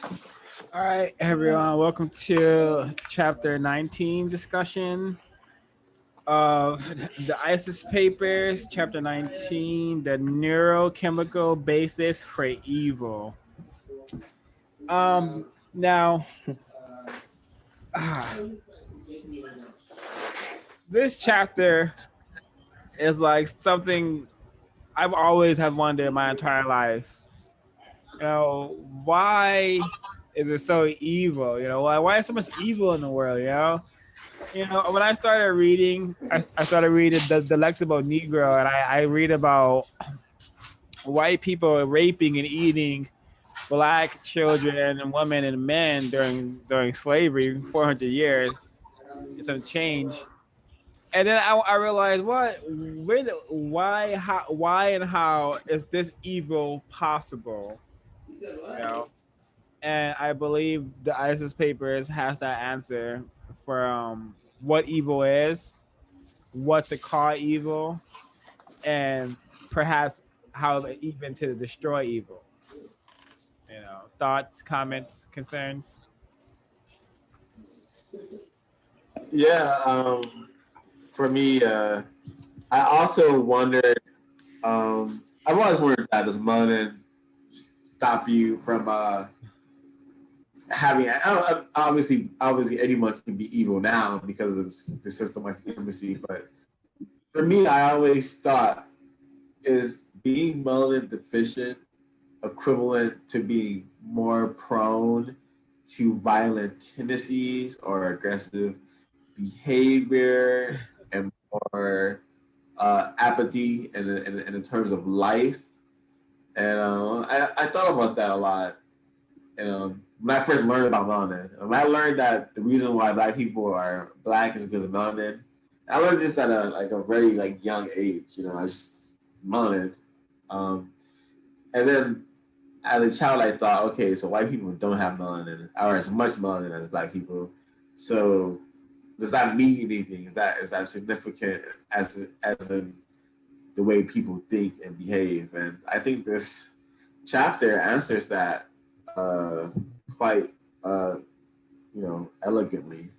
All right, everyone, welcome to chapter 19 discussion of the ISIS papers, chapter 19, the neurochemical basis for evil. Now, ah, this chapter is like something I've always have wondered my entire life. Why is it so evil? Why is so much evil in the world? When I started reading, I started reading The Delectable Negro, and I read about white people raping and eating black children and women and men during slavery, 400 years, and some change. And then I realized, why and how is this evil possible? You know, and I believe the ISIS papers has that answer for what evil is, what to call evil, and perhaps how even to destroy evil. Thoughts, comments, concerns. Yeah, for me, I also wondered. I've always wondered that does melanin stop you from having? Obviously, anyone can be evil now because of the system like supremacy. But for me, I always thought is being melanin deficient equivalent to being more prone to violent tendencies or aggressive behavior and more apathy in terms of life. And I thought about that a lot. And when I first learned about melanin, when I learned that the reason why black people are black is because of melanin, I learned this at a very young age. I just melanin. Um, and then as a child, I thought, okay, so white people don't have melanin or as much melanin as black people. So does that mean anything? Is that significant as in the way people think and behave? And I think this chapter answers that uh, quite elegantly.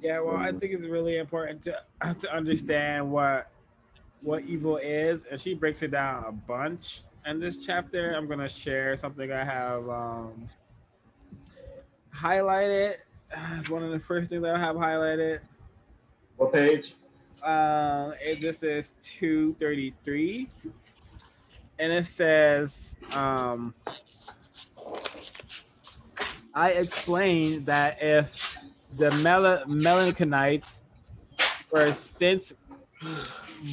Yeah, well, I think it's really important to understand what evil is, and she breaks it down a bunch. In this chapter, I'm gonna share something I have highlighted. It's one of the first things that I have highlighted. What page? This is 233, and it says, I explained that if the melanoconites were sense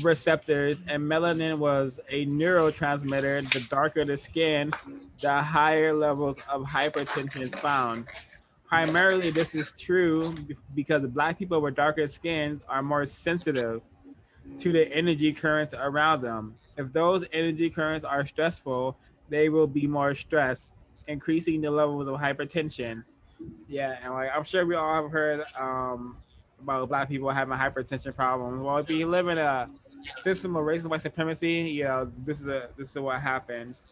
receptors and melanin was a neurotransmitter, the darker the skin, the higher levels of hypertension is found. Primarily, this is true because black people with darker skins are more sensitive to the energy currents around them. If those energy currents are stressful, they will be more stressed, increasing the levels of hypertension. Yeah, and I'm sure we all have heard about black people having hypertension problems. Well, if you live in a system of racism, white supremacy, this is what happens.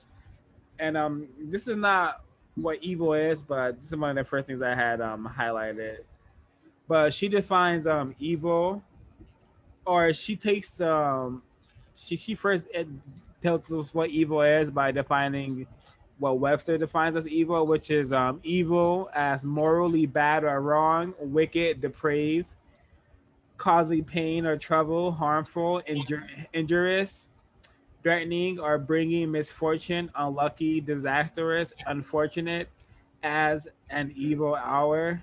And this is not what evil is, but this is one of the first things I had highlighted. But she defines evil, or she takes she first tells us what evil is by defining what Webster defines as evil, which is evil as morally bad or wrong, wicked, depraved, causing pain or trouble, harmful, injurious, threatening or bringing misfortune, unlucky, disastrous, unfortunate, as an evil hour,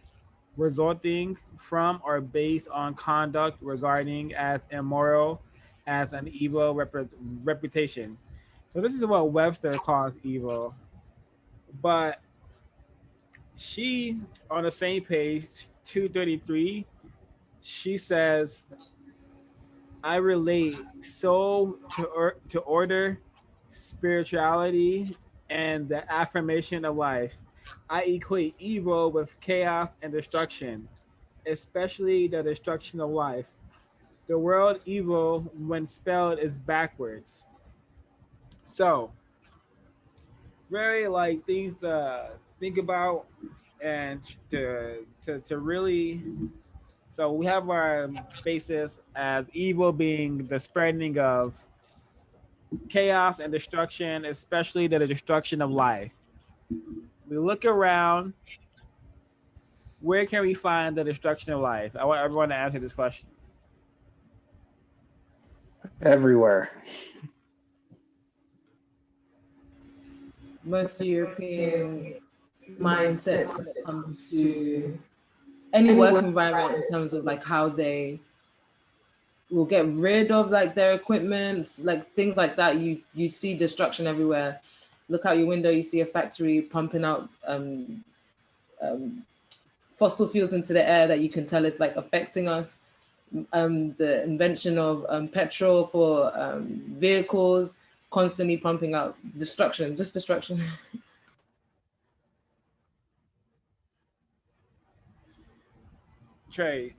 resulting from or based on conduct regarding as immoral, as an evil reputation. So this is what Webster calls evil. But she, on the same page, 233, she says, I relate soul to order, spirituality, and the affirmation of life. I equate evil with chaos and destruction, especially the destruction of life. The word evil, when spelled, is backwards. So, very like things to think about and to really. So we have our basis as evil being the spreading of chaos and destruction, especially the destruction of life. We look around, where can we find the destruction of life? I want everyone to answer this question. Everywhere. Most European mindsets when it comes to any work environment in terms of like how they will get rid of like their equipment, like things like that. You see destruction everywhere. Look out your window, you see a factory pumping out um, fossil fuels into the air that you can tell is like affecting us. The invention of petrol for vehicles, constantly pumping out destruction, just destruction. Trey,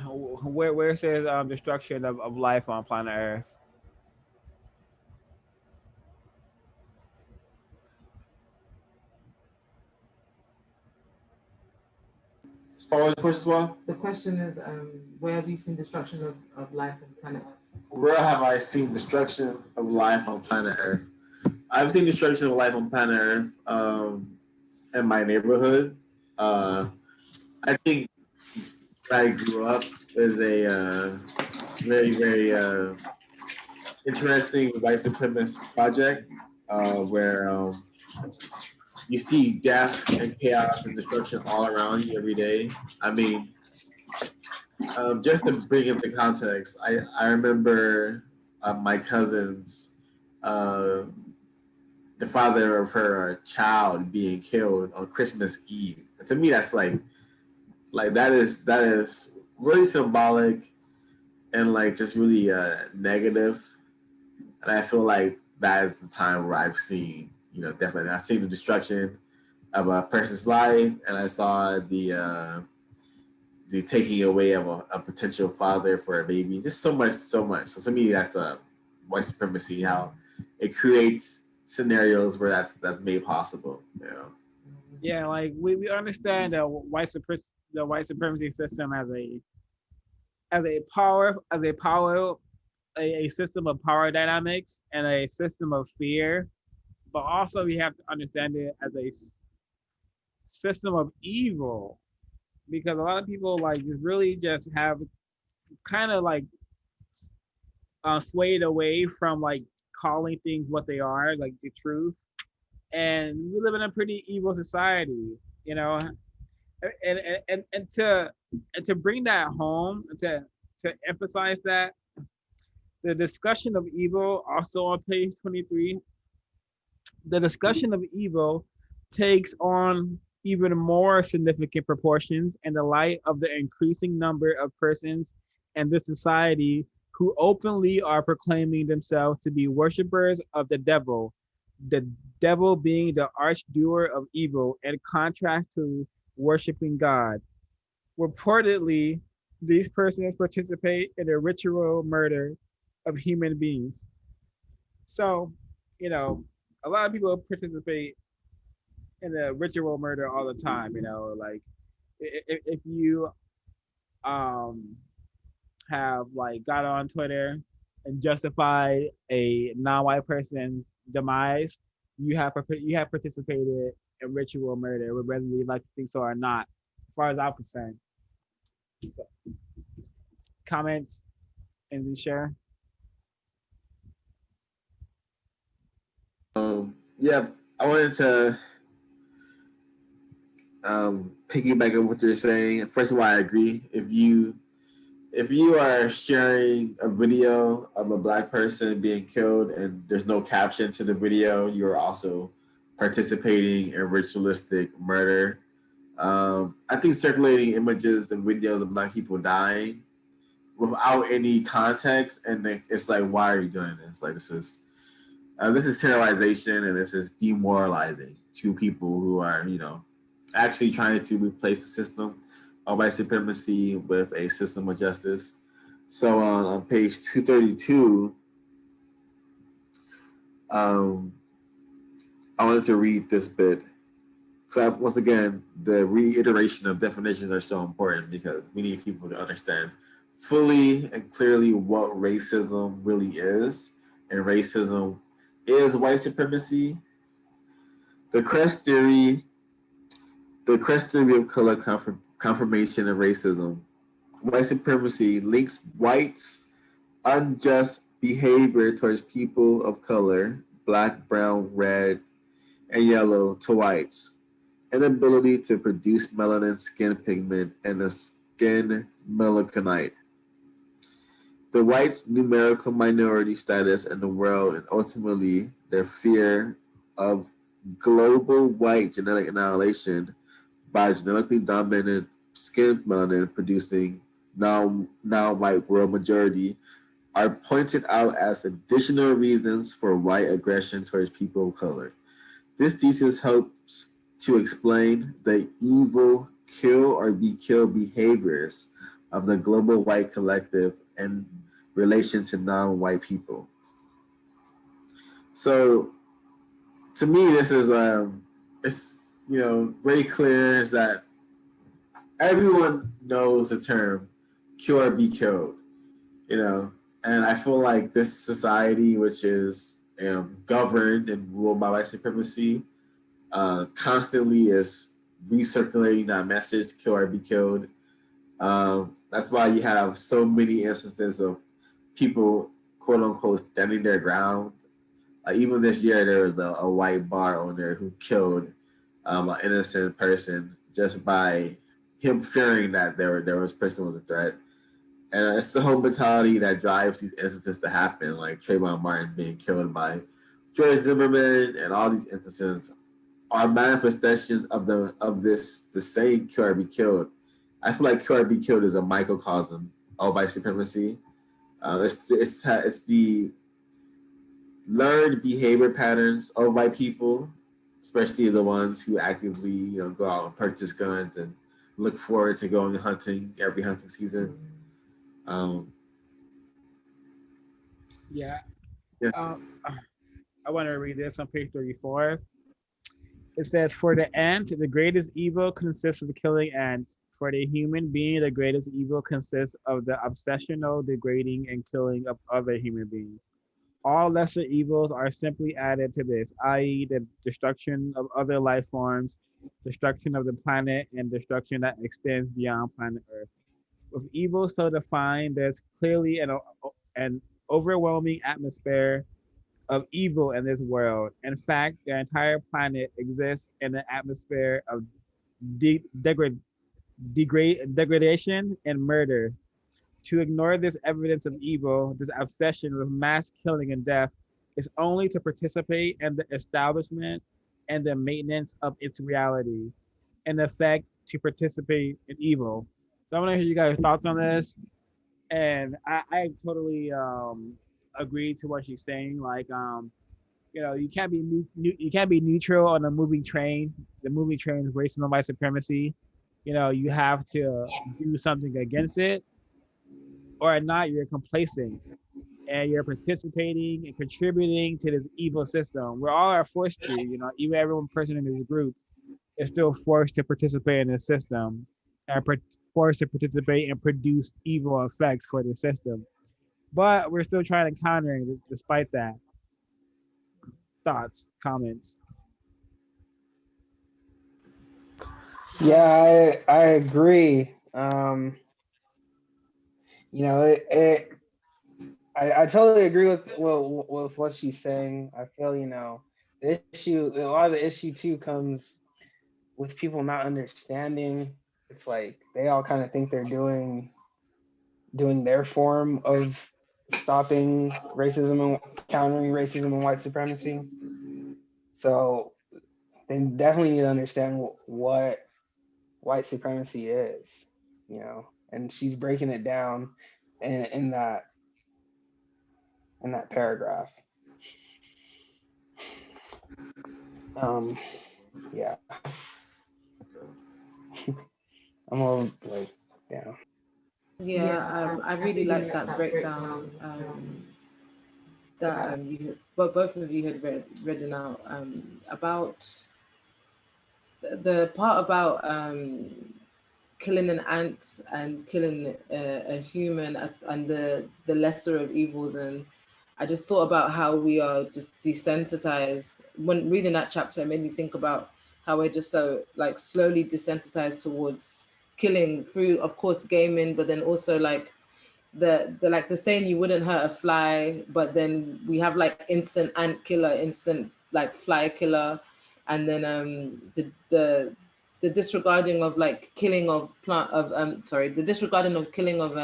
where it says destruction of life on planet Earth? As far as the question as well, The question is, where have you seen destruction of life on planet Earth? where have I seen destruction of life on planet Earth? I've seen destruction of life on planet Earth in my neighborhood. I think where I grew up is a very, very interesting white supremacist project where you see death and chaos and destruction all around you every day. I mean, just to bring into context, I remember my cousin's, uh, the father of her child being killed on Christmas Eve. And to me, that's like that is really symbolic and like just really negative. And I feel like that is the time where I've seen, definitely I've seen the destruction of a person's life, and I saw the taking away of a potential father for a baby. Just so much, so much. So to me, that's white supremacy. How it creates scenarios where that's made possible. Yeah, like we understand the white supremacy system as a power a system of power dynamics and a system of fear, but also we have to understand it as a system of evil because a lot of people like just really just have kind of like swayed away from like calling things what they are, like the truth. And we live in a pretty evil society, you know, and to bring that home to emphasize that the discussion of evil also on page 23, the discussion of evil takes on even more significant proportions in the light of the increasing number of persons in this society who openly are proclaiming themselves to be worshippers of the devil being the arch doer of evil, in contrast to worshiping God. Reportedly, these persons participate in the ritual murder of human beings. So, you know, a lot of people participate in the ritual murder all the time. You know, like if you um have like got on Twitter and justify a non-white person's demise, you have participated in ritual murder, whether you like to think so or not. As far as I'm concerned. So, comments and share. Yeah, I wanted to piggyback on what you're saying. First of all, I agree. If you are sharing a video of a black person being killed and there's no caption to the video, you're also participating in ritualistic murder. I think circulating images and videos of black people dying without any context, and it's like, why are you doing this? Like, this is terrorization and this is demoralizing to people who are, actually trying to replace the system of white supremacy with a system of justice. So on page 232, um, I wanted to read this bit because once again, the reiteration of definitions are so important because we need people to understand fully and clearly what racism really is. And racism is white supremacy. The Crest theory, the Crest theory of color confirmation of racism. White supremacy links whites' unjust behavior towards people of color, black, brown, red, and yellow, to whites. Inability to produce melanin skin pigment and the skin melanocyte. The whites' numerical minority status in the world and ultimately their fear of global white genetic annihilation by genetically dominant skin melanin producing now white world majority are pointed out as additional reasons for white aggression towards people of color. This thesis helps to explain the evil kill or be killed behaviors of the global white collective in relation to non-white people. So to me, this is it's very clear is that everyone knows the term kill or be killed, you know, and I feel like this society, which is governed and ruled by white supremacy, constantly is recirculating that message, kill or be killed. That's why you have so many instances of people, quote unquote, standing their ground. Even this year, there was a white bar owner who killed an innocent person just by him fearing that there was person was a threat. And it's the whole mentality that drives these instances to happen, like Trayvon Martin being killed by George Zimmerman, and all these instances are manifestations of the same kill or be killed. I feel like kill or be killed is a microcosm of white supremacy. It's the learned behavior patterns of white people, especially the ones who actively go out and purchase guns and look forward to going hunting every hunting season. Um, Yeah. yeah. Um, I want to read this on page 34. It says, "For the ant, the greatest evil consists of killing ants. For the human being, the greatest evil consists of the obsessional degrading and killing of other human beings. All lesser evils are simply added to this, i.e., the destruction of other life forms, destruction of the planet, and destruction that extends beyond planet Earth. With evil so defined, there's clearly an overwhelming atmosphere of evil in this world. In fact, the entire planet exists in an atmosphere of de- degrad- degradation and murder. To ignore this evidence of evil, this obsession with mass killing and death, is only to participate in the establishment and the maintenance of its reality, in effect, to participate in evil." So I want to hear you guys' thoughts on this. And I totally agree to what she's saying. Like, you can't be you can't be neutral on a moving train. The moving train is racing on white supremacy. You have to do something against it, or not. You're complacent and you're participating and contributing to this evil system. We all are forced to. Even every person in this group is still forced to participate in this system and forced to participate and produce evil effects for the system. But we're still trying to counter it despite that. Thoughts, comments. Yeah, I agree. I totally agree with what she's saying. I feel the issue, a lot of the issue too comes with people not understanding. It's like they all kind of think they're doing their form of stopping racism and countering racism and white supremacy. So they definitely need to understand what white supremacy is, and she's breaking it down in that paragraph. Um, yeah, I'm all like, yeah. Yeah, I really like that breakdown that but both of you had written out about the part about killing an ant and killing a human and the lesser of evils. And I just thought about how we are just desensitized. When reading that chapter, it made me think about how we're just so like slowly desensitized towards killing through, of course, gaming, but then also like the like the saying you wouldn't hurt a fly, but then we have like instant ant killer, instant like fly killer, and then the disregarding of like killing of plant of sorry the disregarding of killing of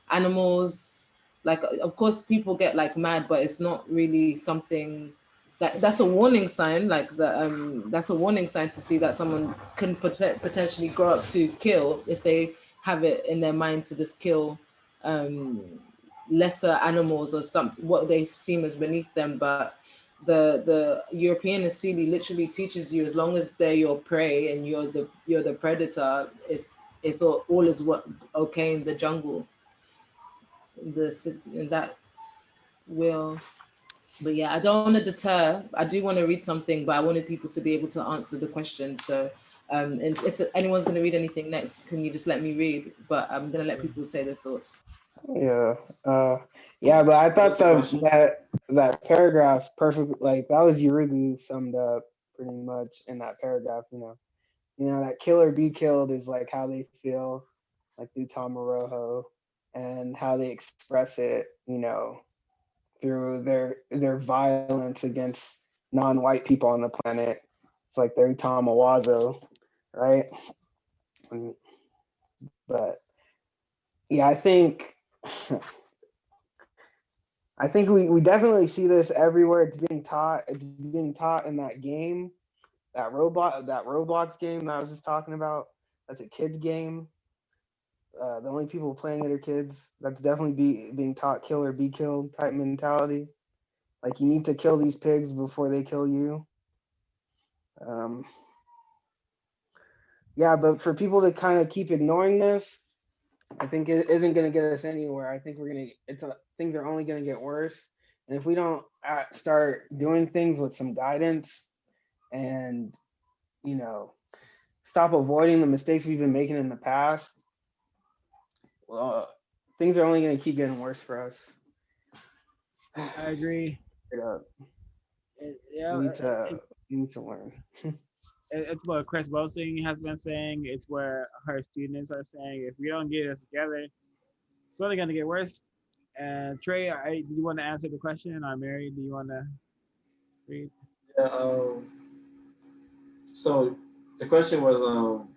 animals. Like of course people get like mad, but it's not really something that's a warning sign. Like that's a warning sign to see that someone can potentially grow up to kill if they have it in their mind to just kill um, lesser animals or some what they seem as beneath them. But the European Asili literally teaches you as long as they're your prey and you're the predator, it's all is what okay in the jungle. In that will. But yeah, I don't want to deter. I do want to read something, but I wanted people to be able to answer the question. So, and if anyone's going to read anything next, can you just let me read? But I'm going to let people say their thoughts. Yeah. Yeah, but I thought What's the question? that paragraph perfect, like that was Yurugu summed up pretty much in that paragraph. That kill or be killed is like how they feel, like through Tamaroho, and how they express it. Through their violence against non-white people on the planet. It's like their Tamawazo, right? But yeah, I think we definitely see this everywhere. It's being taught. It's being taught in that game, that Roblox game that I was just talking about. That's a kids game. The only people playing it are kids. That's definitely being taught kill or be killed type mentality. Like you need to kill these pigs before they kill you. Um, yeah, but for people to kind of keep ignoring this, I think it isn't going to get us anywhere. I think things are only going to get worse. And if we don't start doing things with some guidance and, you know, stop avoiding the mistakes we've been making in the past, well, things are only going to keep getting worse for us. I agree. We Yeah, need to we need to learn. it's what Cress Welsing has been saying. It's what her students are saying. If we don't get it together, it's only going to get worse. And Trey, do you want to answer the question? Or Mary, do you want to read? Yeah, so the question was,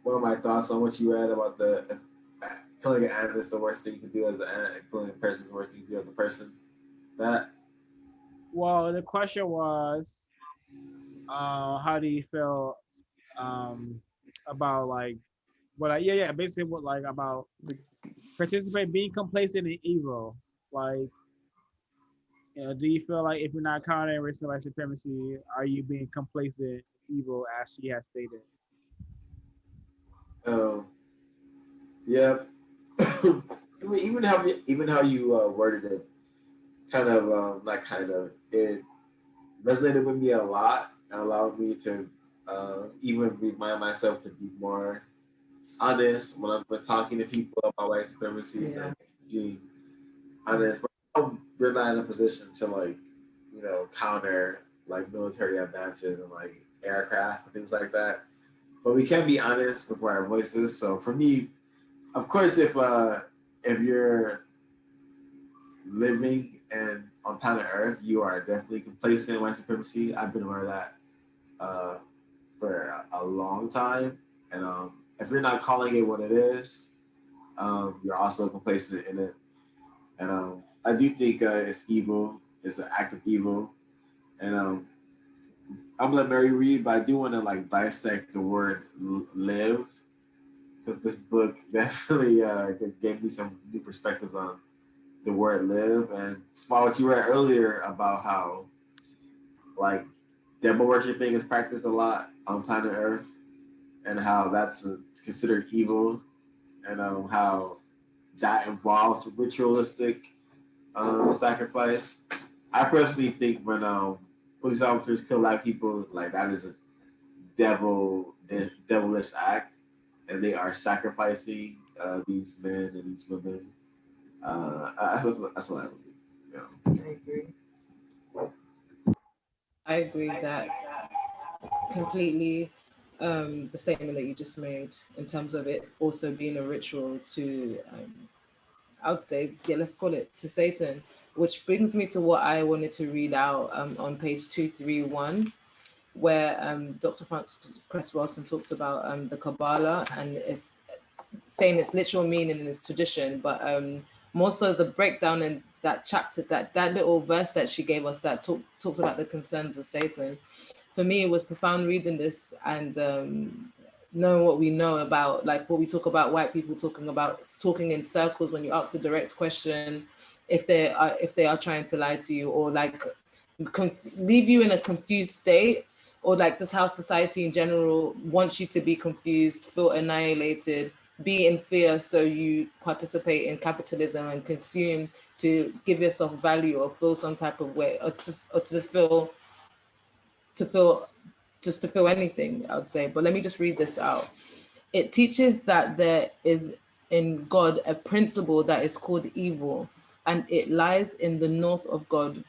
what are my thoughts on what you read about the killing an ant is the worst thing you can do as an ant, and killing a person is the worst thing you can do as a person. That Well, the question was, how do you feel um, about like what? Yeah, basically what like about participate being complacent in evil. Like, do you feel like if you're not countering racial white supremacy, are you being complacent in evil as she has stated? um, yeah. I mean, even how you worded it, kind of not kind of it resonated with me a lot and allowed me to even remind myself to be more honest when I'm talking to people about white supremacy Yeah. and being honest. But we're not in a position to counter like military advances and like aircraft and things like that. But we can be honest with our voices. So for me, of course, if you're living and on planet Earth, you are definitely complacent in white supremacy. I've been aware of that uh, for a long time, and if you're not calling it what it is, you're also complacent in it. And I do think it's evil. It's an act of evil, and I'm gonna let Mary read, but I do want to like dissect the word live because this book definitely gave me some new perspectives on the word live. And Small, what you read earlier about how like devil worshiping is practiced a lot on planet Earth, and how that's considered evil, and how that involves ritualistic sacrifice. I personally think when police officers kill black people, like that is a devilish act, and they are sacrificing these men and these women. That's what I believe. I agree. I agree that completely. The statement that you just made in terms of it also being a ritual to, I would say, yeah, let's call it to Satan, which brings me to what I wanted to read out on page 231, where Dr. Frances Cress Welsing talks about the Kabbalah, and it's saying its literal meaning and its tradition, but more so the breakdown in that chapter, that little verse that she gave us that talks about the concerns of Satan. For me, it was profound reading this and knowing what we know about, like what we talk about, white people talking in circles when you ask a direct question, if they are trying to lie to you, or like leave you in a confused state, or like just how society in general wants you to be confused, feel annihilated, be in fear, so you participate in capitalism and consume to give yourself value or feel some type of way, or to feel just to feel anything, I would say. But let me just read this out. It teaches that there is in God a principle that is called evil, and it lies in the north of God,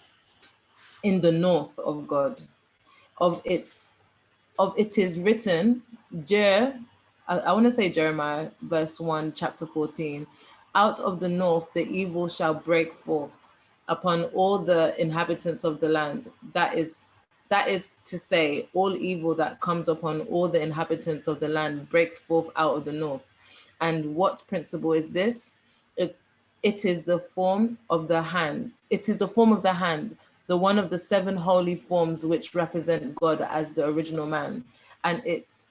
in the north of God. Of it is written, I want to say Jeremiah verse 1, chapter 14. Out of the north the evil shall break forth upon all the inhabitants of the land. That is to say, all evil that comes upon all the inhabitants of the land breaks forth out of the north. And what principle is this? It, it is the form of the hand. It is the form of the hand, the one of the seven holy forms which represent God as the original man. And it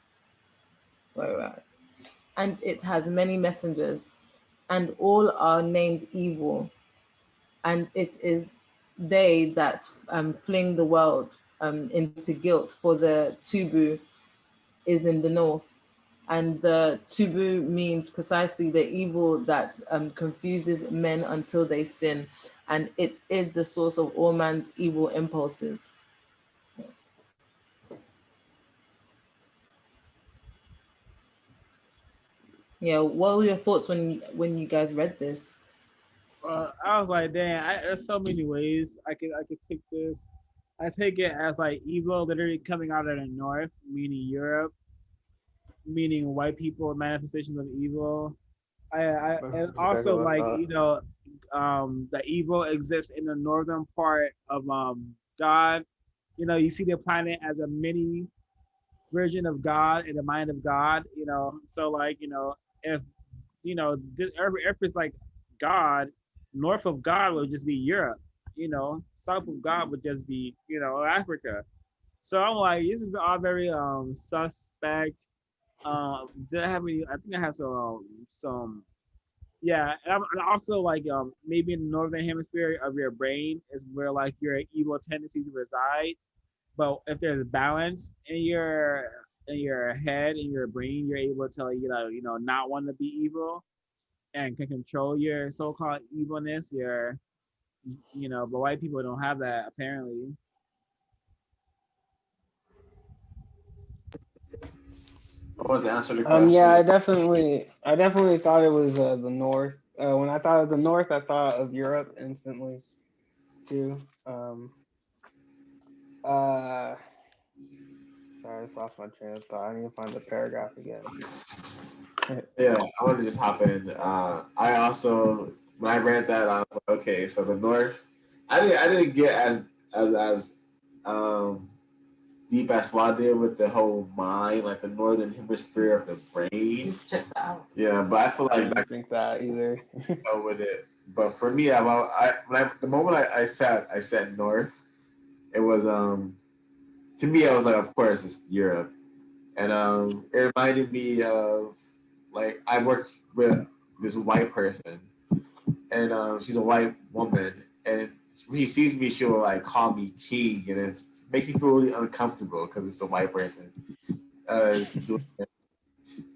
has many messengers, and all are named evil. And it is they that fling the world into guilt, for the tubu is in the north. And the tubu means precisely the evil that confuses men until they sin. And it is the source of all man's evil impulses. Yeah, what were your thoughts when you guys read this? I was like, damn, there's so many ways I could take this. I take it as like evil literally coming out of the north, meaning Europe, meaning white people, manifestations of evil. And That's exactly also what I like thought. the evil exists in the northern part of God. You see the planet as a mini version of God in the mind of God. So like if Earth is like God, north of God would just be Europe. South of God would just be Africa. So I'm like, this is all very suspect. Did I have any? I think I have some. Yeah, and also like maybe in the northern hemisphere of your brain is where like your evil tendencies reside. But if there's balance in your head, in your brain, you're able to not want to be evil and can control your so-called evilness. But white people don't have that apparently. I want to answer the Yeah, question. I definitely thought it was the North. When I thought of the North, I thought of Europe instantly too. Uh, Sorry, I just lost my train of thought. I need to find the paragraph again. Yeah, I want to just hop in. I also, when I read that, I was like, okay, so the North. I didn't get as um deep as what I did with the whole mind, like the northern hemisphere of the brain. Check that out. Yeah, but I feel I like didn't think that either. go with it. But for me, the moment I said north, it was to me I was like, of course it's Europe, and it reminded me of like I worked with this white person, and she's a white woman, and when she sees me, she'll like call me king, and it's make me feel really uncomfortable because it's a white person doing it.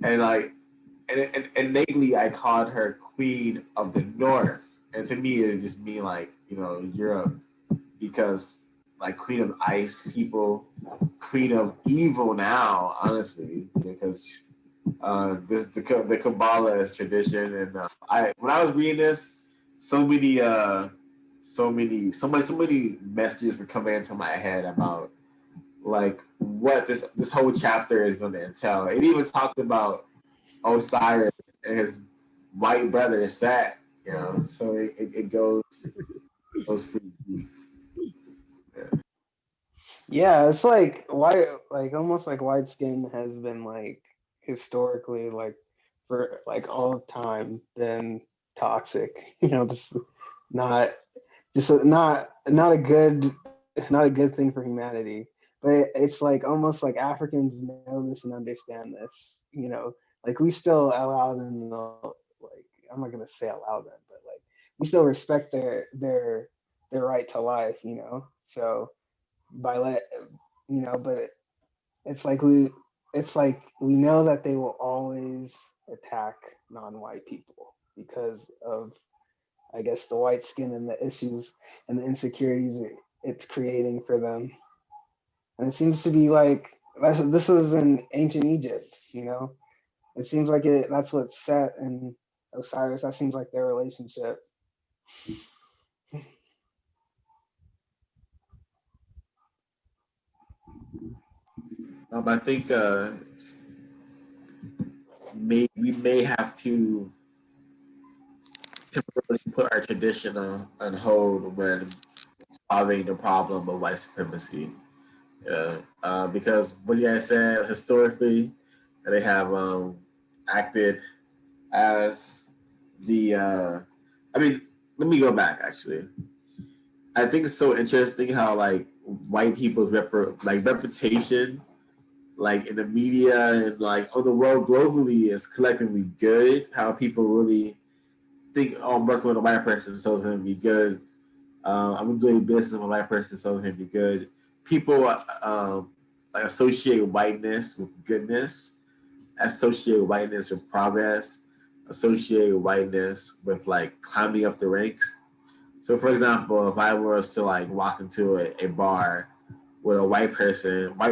And like and innately I called her Queen of the North, and to me it just mean like Europe, because like Queen of Ice people, Queen of Evil now, honestly, because this the Kabbalah is tradition, and I when I was reading this, so many messages were coming into my head about like what this whole chapter is going to entail. It even talked about Osiris and his white brother Set, so it goes pretty deep. Yeah, it's like white, like almost like white skin has been like historically, like for like all time, been toxic. Not not a good thing for humanity. But it's like almost like Africans know this and understand this. Like we still allow them to, like, I'm not gonna say allow them, but like we still respect their right to life. So by let but it's like we know that they will always attack non-white people because of, I guess, the white skin and the issues and the insecurities it's creating for them. And it seems to be like this was in ancient Egypt. It seems like that's what Set and Osiris, that seems like their relationship. I think we may have to temporarily put our tradition on hold when solving the problem of white supremacy. Yeah, because what you guys said historically, they have acted as the. I mean, let me go back. Actually, I think it's so interesting how like white people's reputation, like in the media and like on the world globally, is collectively good. How people really think, oh, I'm working with a white person, so it's gonna be good. I'm doing business with a white person, so it's gonna be good. People like associate whiteness with goodness, associate whiteness with progress, associate whiteness with like climbing up the ranks. So, for example, if I was to like walk into a bar with a white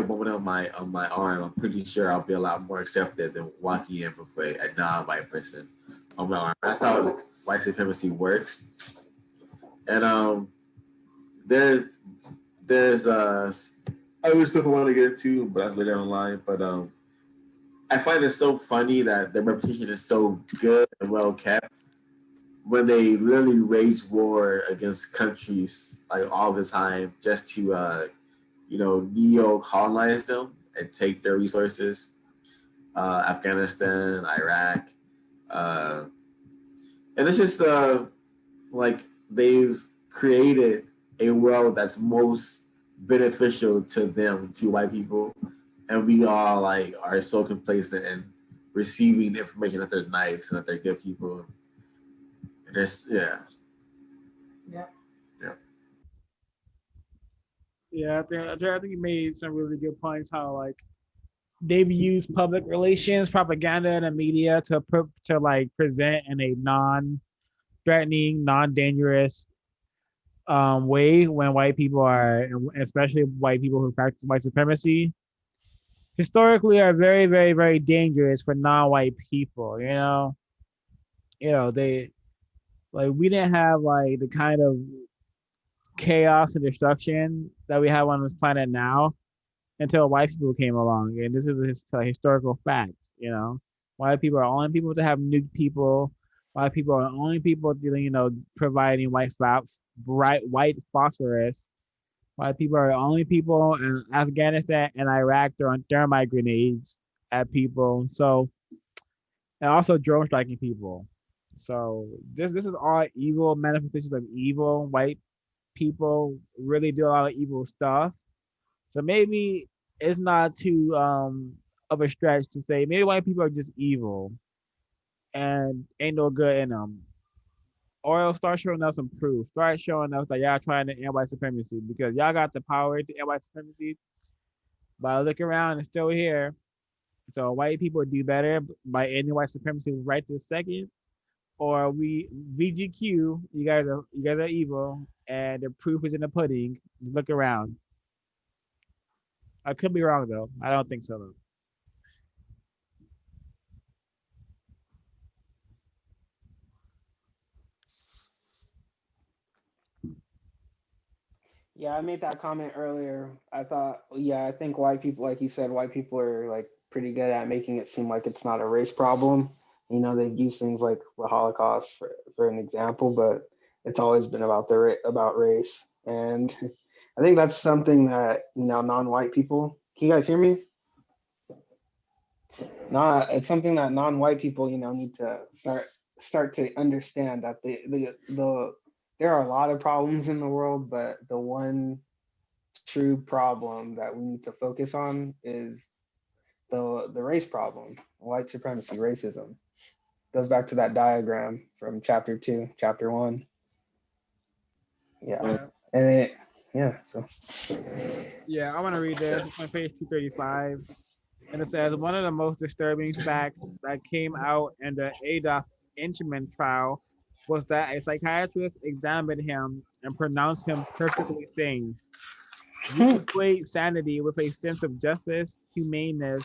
woman on my arm, I'm pretty sure I'll be a lot more accepted than walking in with a non-white person on my arm. That's how white supremacy works. And there's other stuff I want to get into, but that's later online. But I find it so funny that their reputation is so good and well kept when they literally wage war against countries like all the time just to neo-colonize them and take their resources. Afghanistan, Iraq, uh, and it's just like they've created a world that's most beneficial to them, to white people, and we all like are so complacent and receiving information that they're nice and that they're good people. And it's Yeah. yeah. Yeah, I think you made some really good points. How like they've used public relations, propaganda, and the media to like present in a non-threatening, non-dangerous way when white people are, especially white people who practice white supremacy, historically are very, very, very dangerous for non-white people. They like we didn't have like the kind of chaos and destruction that we have on this planet now until white people came along, and this is a historical fact. White people are the only people to have nuked people. White people are the only people dealing, providing white phosphorus. White people are the only people in Afghanistan and Iraq throwing thermite grenades at people. So, and also drone striking people. So this is all evil manifestations of evil. White people really do a lot of evil stuff. So maybe it's not too of a stretch to say maybe white people are just evil and ain't no good in them. Or start showing us some proof. Start showing us that y'all trying to end white supremacy because y'all got the power to end white supremacy. But I look around and still here. So white people do better by ending white supremacy right this second, or we VGQ, you guys are evil, and the proof is in the pudding. Look around. I could be wrong though. I don't think so though. Yeah, I made that comment earlier. I thought, yeah, I think white people, like you said, white people are like pretty good at making it seem like it's not a race problem. You know, they've used things like the Holocaust for an example, but it's always been about about race. And I think that's something that, you know, non-white people. Can you guys hear me? Not. It's something that non-white people, you know, need to start to understand that the there are a lot of problems in the world, but the one true problem that we need to focus on is the race problem, white supremacy, racism. Goes back to that diagram from chapter 2, chapter 1. Yeah. Uh, Yeah, And yeah, so yeah. I want to read this. It's on page 235, and it says one of the most disturbing facts that came out in the Adolf Eichmann trial was that a psychiatrist examined him and pronounced him perfectly sane. We equate sanity with a sense of justice, humaneness,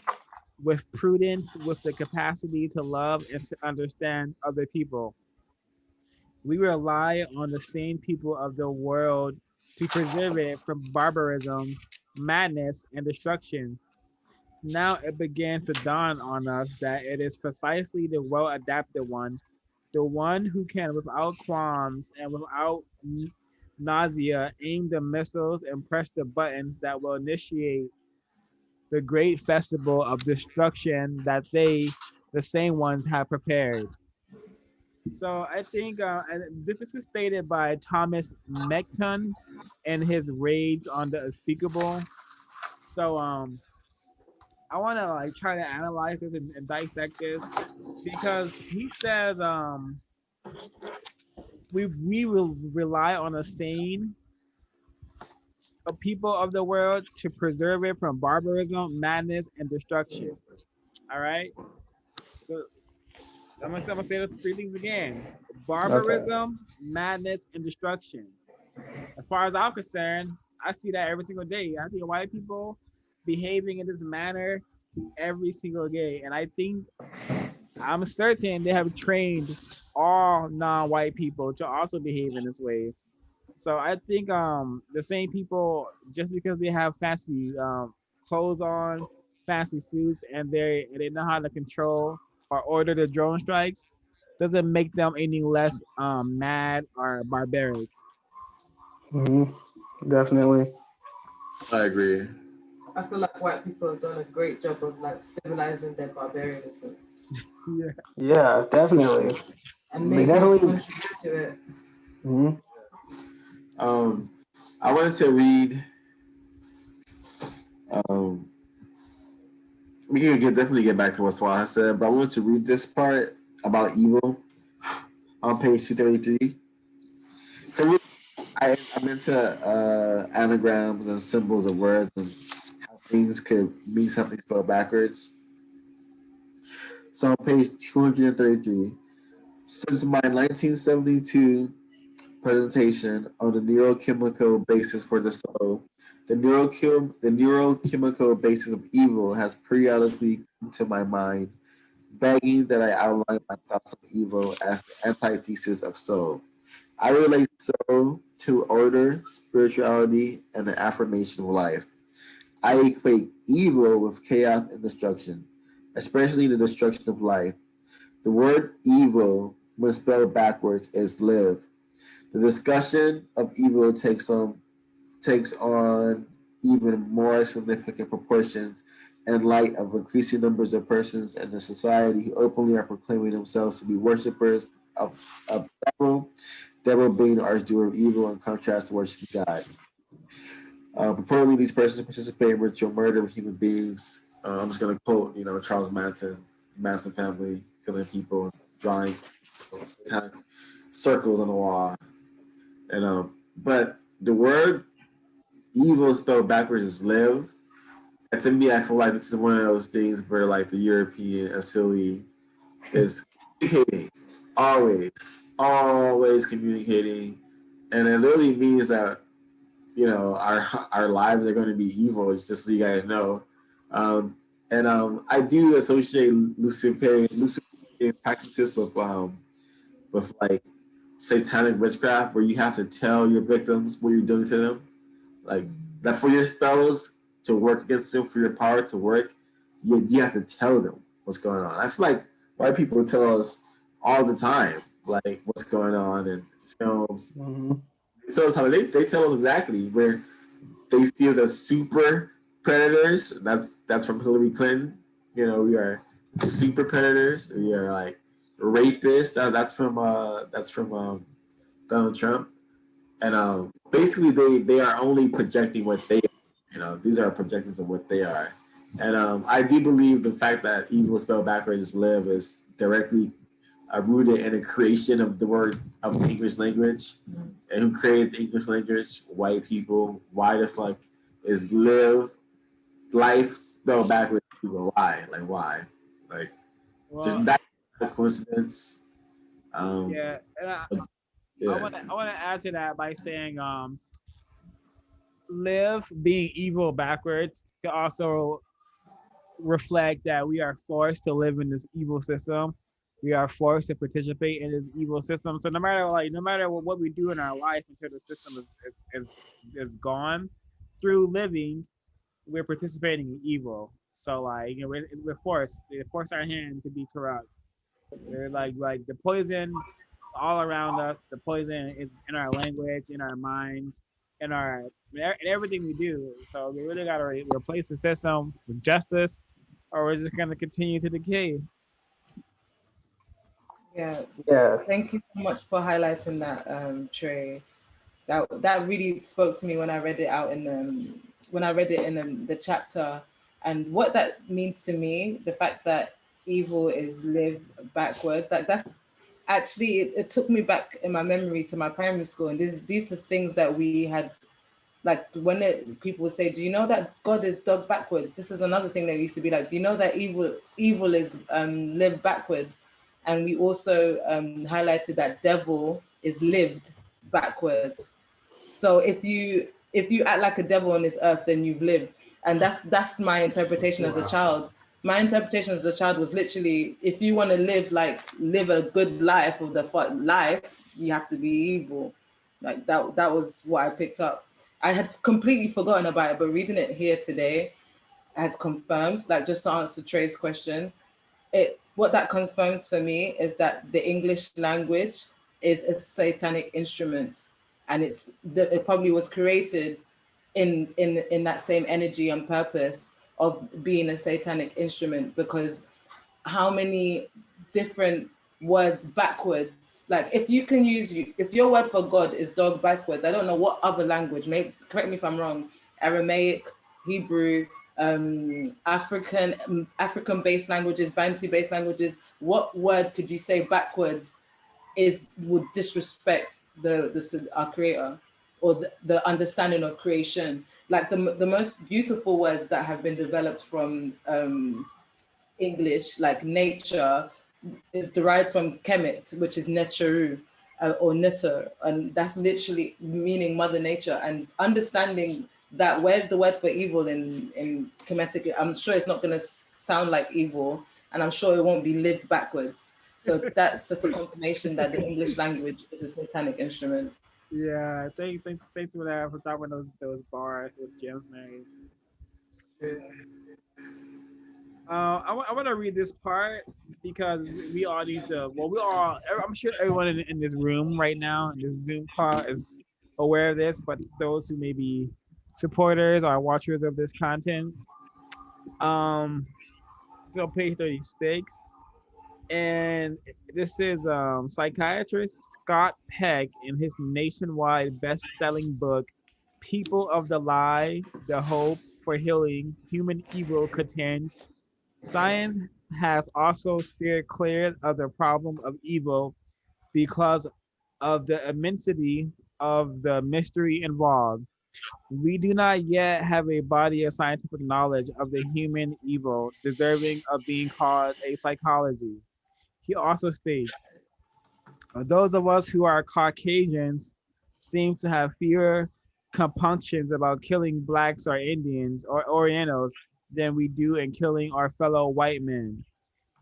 with prudence, with the capacity to love and to understand other people. We rely on the sane people of the world to preserve it from barbarism, madness, and destruction. Now it begins to dawn on us that it is precisely the well adapted one, the one who can, without qualms and without nausea, aim the missiles and press the buttons that will initiate the great festival of destruction that they, the same ones, have prepared. So I think and this is stated by Thomas Mecton in his raids on the unspeakable. So I want to like try to analyze this and dissect this because he says we will rely on a sane people of the world to preserve it from barbarism, madness, and destruction. All right. So I'm gonna say the three things again: okay. barbarism, madness, and destruction. As far as I'm concerned, I see that every single day. I see white people behaving in this manner every single day, and I think I'm certain they have trained all non-white people to also behave in this way. So I think the same people, just because they have fancy clothes on, fancy suits, and they know how to control or order the drone strikes, doesn't make them any less mad or barbaric. Hmm. Definitely. I agree. I feel like white people have done a great job of like civilizing their barbarianism Yeah. Yeah, definitely. and They making us definitely. contribute to it. Mhm. Um, I wanted to read. Um, we can definitely get back to what Swah said, but I wanted to read this part about evil on page 233. So I'm into anagrams and symbols of words and how things could mean something spelled backwards. So on page 233, since my 1972 presentation on the neurochemical basis for the soul, the neurochemical basis of evil has periodically come to my mind, begging that I outline my thoughts of evil as the antithesis of soul. I relate soul to order, spirituality, and the affirmation of life. I equate evil with chaos and destruction, especially the destruction of life. The word evil, when spelled backwards, is live. The discussion of evil takes on even more significant proportions in light of increasing numbers of persons in the society who openly are proclaiming themselves to be worshippers of devil, devil being the archdoer of evil in contrast to worshiping God. Purportedly, these persons participate in ritual murder of human beings. I'm just going to quote, Charles Manson family, killing people, drawing satanic circles on the wall. But the word evil spelled backwards is live, to me, I feel like this is one of those things where like the European silly is communicating, always, always communicating, and it really means that our lives are going to be evil. Just so you guys know, and I do associate Luciferian practices with like satanic witchcraft, where you have to tell your victims what you're doing to them, like that for your spells to work against them, for your power to work, you have to tell them what's going on. I feel like white people tell us all the time, like what's going on in films. Mm-hmm. They tell us how they tell us exactly where they see us as super predators. That's from Hillary Clinton. We are super predators. We are like rapists. That's from Donald Trump. And basically, they are only projecting what they are. These are projections of what they are. And I do believe the fact that evil spelled backwards is live is directly rooted in the creation of the word of the English language. And who created the English language? White people. Why the fuck is life spelled backwards? Evil? Why? Like why? Like Well, just that coincidence. yeah, and I Yeah. want to add to that by saying live being evil backwards can also reflect that we are forced to live in this evil system. We are forced to participate in this evil system. So no matter what we do in our life until the system is gone, through living, we're participating in evil. So we're forced. They force our hand to be corrupt. They're like the poison all around us. The poison is in our language, in our minds, in everything we do. So we really got to replace the system with justice, or we're just gonna continue to decay. Yeah, Yeah. thank you so much for highlighting that, Trey. That really spoke to me when I read it out in when I read it in the chapter, and what that means to me. The fact that evil is lived backwards. Like that's actually it took me back in my memory to my primary school, and these are things that we had. Like when people would say, "Do you know that God is dug backwards?" This is another thing that used to be like, "Do you know that evil is lived backwards?" And we also highlighted that devil is lived backwards. So if you act like a devil on this earth, then you've lived. And that's my interpretation as a child. My interpretation as a child was literally, if you want to live a good life or the life, you have to be evil. Like that was what I picked up. I had completely forgotten about it, but reading it here today has confirmed, like just to answer Trey's question, what that confirms for me is that the English language is a satanic instrument, and it probably was created in that same energy and purpose of being a satanic instrument, because how many different words backwards, like if your word for God is dog backwards, I don't know what other language, maybe correct me if I'm wrong, Aramaic, Hebrew, African based languages, Bantu based languages, what word could you say backwards would disrespect our creator, or the understanding of creation? Like the most beautiful words that have been developed from English, like nature, is derived from Kemet, which is Neteru, or Neter, and that's literally meaning Mother Nature. And understanding that, where's the word for evil in Kemetic? I'm sure it's not going to sound like evil, and I'm sure it won't be lived backwards. So that's just a confirmation that the English language is a satanic instrument. Yeah, thanks for that, for dropping those bars, those gems, man. I want to read this part because we all need to. Well, I'm sure everyone in this room right now in this Zoom call is aware of this, but those who may be supporters or watchers of this content, um, so page 36, and this is psychiatrist Scott Peck in his nationwide best-selling book, "People of the Lie: The Hope for Healing Human Evil," contends science has also steered clear of the problem of evil because of the immensity of the mystery involved. We do not yet have a body of scientific knowledge of the human evil deserving of being called a psychology. He also states, those of us who are Caucasians seem to have fewer compunctions about killing blacks or Indians or Orientals than we do in killing our fellow white men.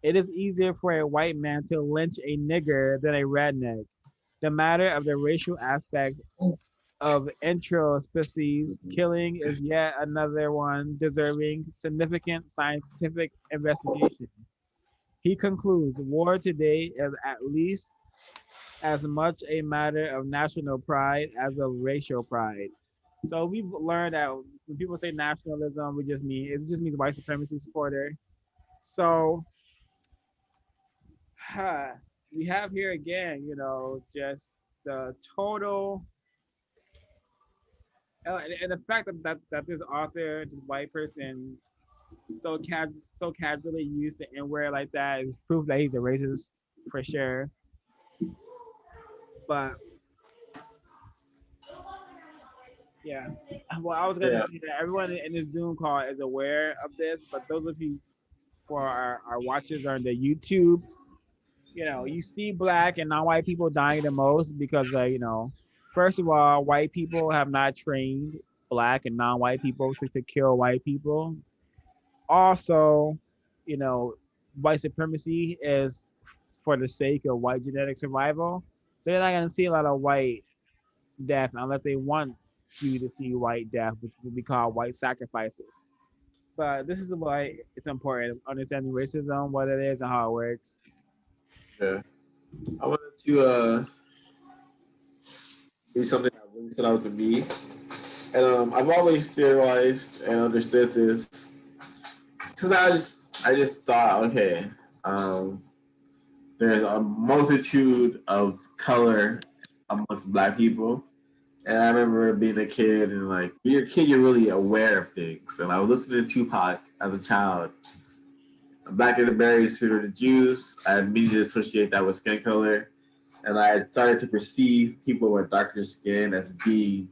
It is easier for a white man to lynch a nigger than a redneck. The matter of the racial aspects of introspecies killing is yet another one deserving significant scientific investigation. He concludes, war today is at least as much a matter of national pride as of racial pride. So we've learned that when people say nationalism, it just means white supremacy supporter. So we have here again, just the total and the fact that this author, this white person, so casually used the N word like that is proof that he's a racist for sure. But yeah, well, I was gonna Yeah, say that everyone in the Zoom call is aware of this, but those of you for our watchers on the YouTube, you see black and non-white people dying the most because first of all, white people have not trained black and non-white people to kill white people. Also, you know, white supremacy is for the sake of white genetic survival. So you're not gonna see a lot of white death unless they want you to see white death, which would be called white sacrifices. But this is why it's important understanding racism, what it is, and how it works. yeah. I wanted to do something that really stood out to me, and I've always theorized and understood this because I just thought, okay, um, there's a multitude of color amongst black people. And I remember being a kid and like when you're a kid, you're really aware of things. And I was listening to Tupac as a child. Back in the berries, fruit of the Jews, I immediately associate that with skin color. And I started to perceive people with darker skin as being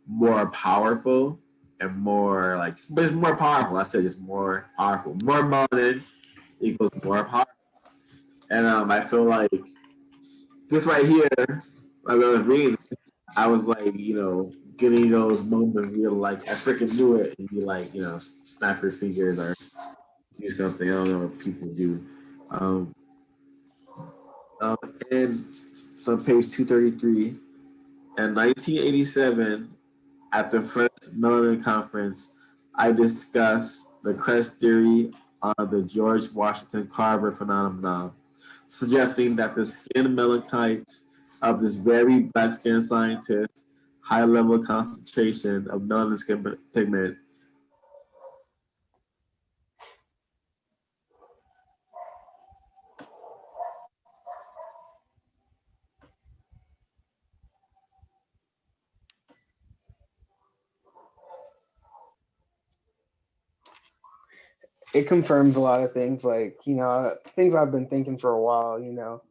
more powerful and more like, but it's more powerful. I said it's more powerful. More melanin equals more power. And I feel like this right here, as I was reading, I was like, getting those moments where you're like, I freaking knew it, and you like, snap your fingers or do something. I don't know what people do. Um, um, and so on page 233, in 1987, at the first Melanin Conference, I discussed the Crest theory on the George Washington Carver phenomenon, suggesting that the skin melanocytes of this very black skin scientist, high level concentration of melanin skin pigment, It confirms a lot of things, like things I've been thinking for a while.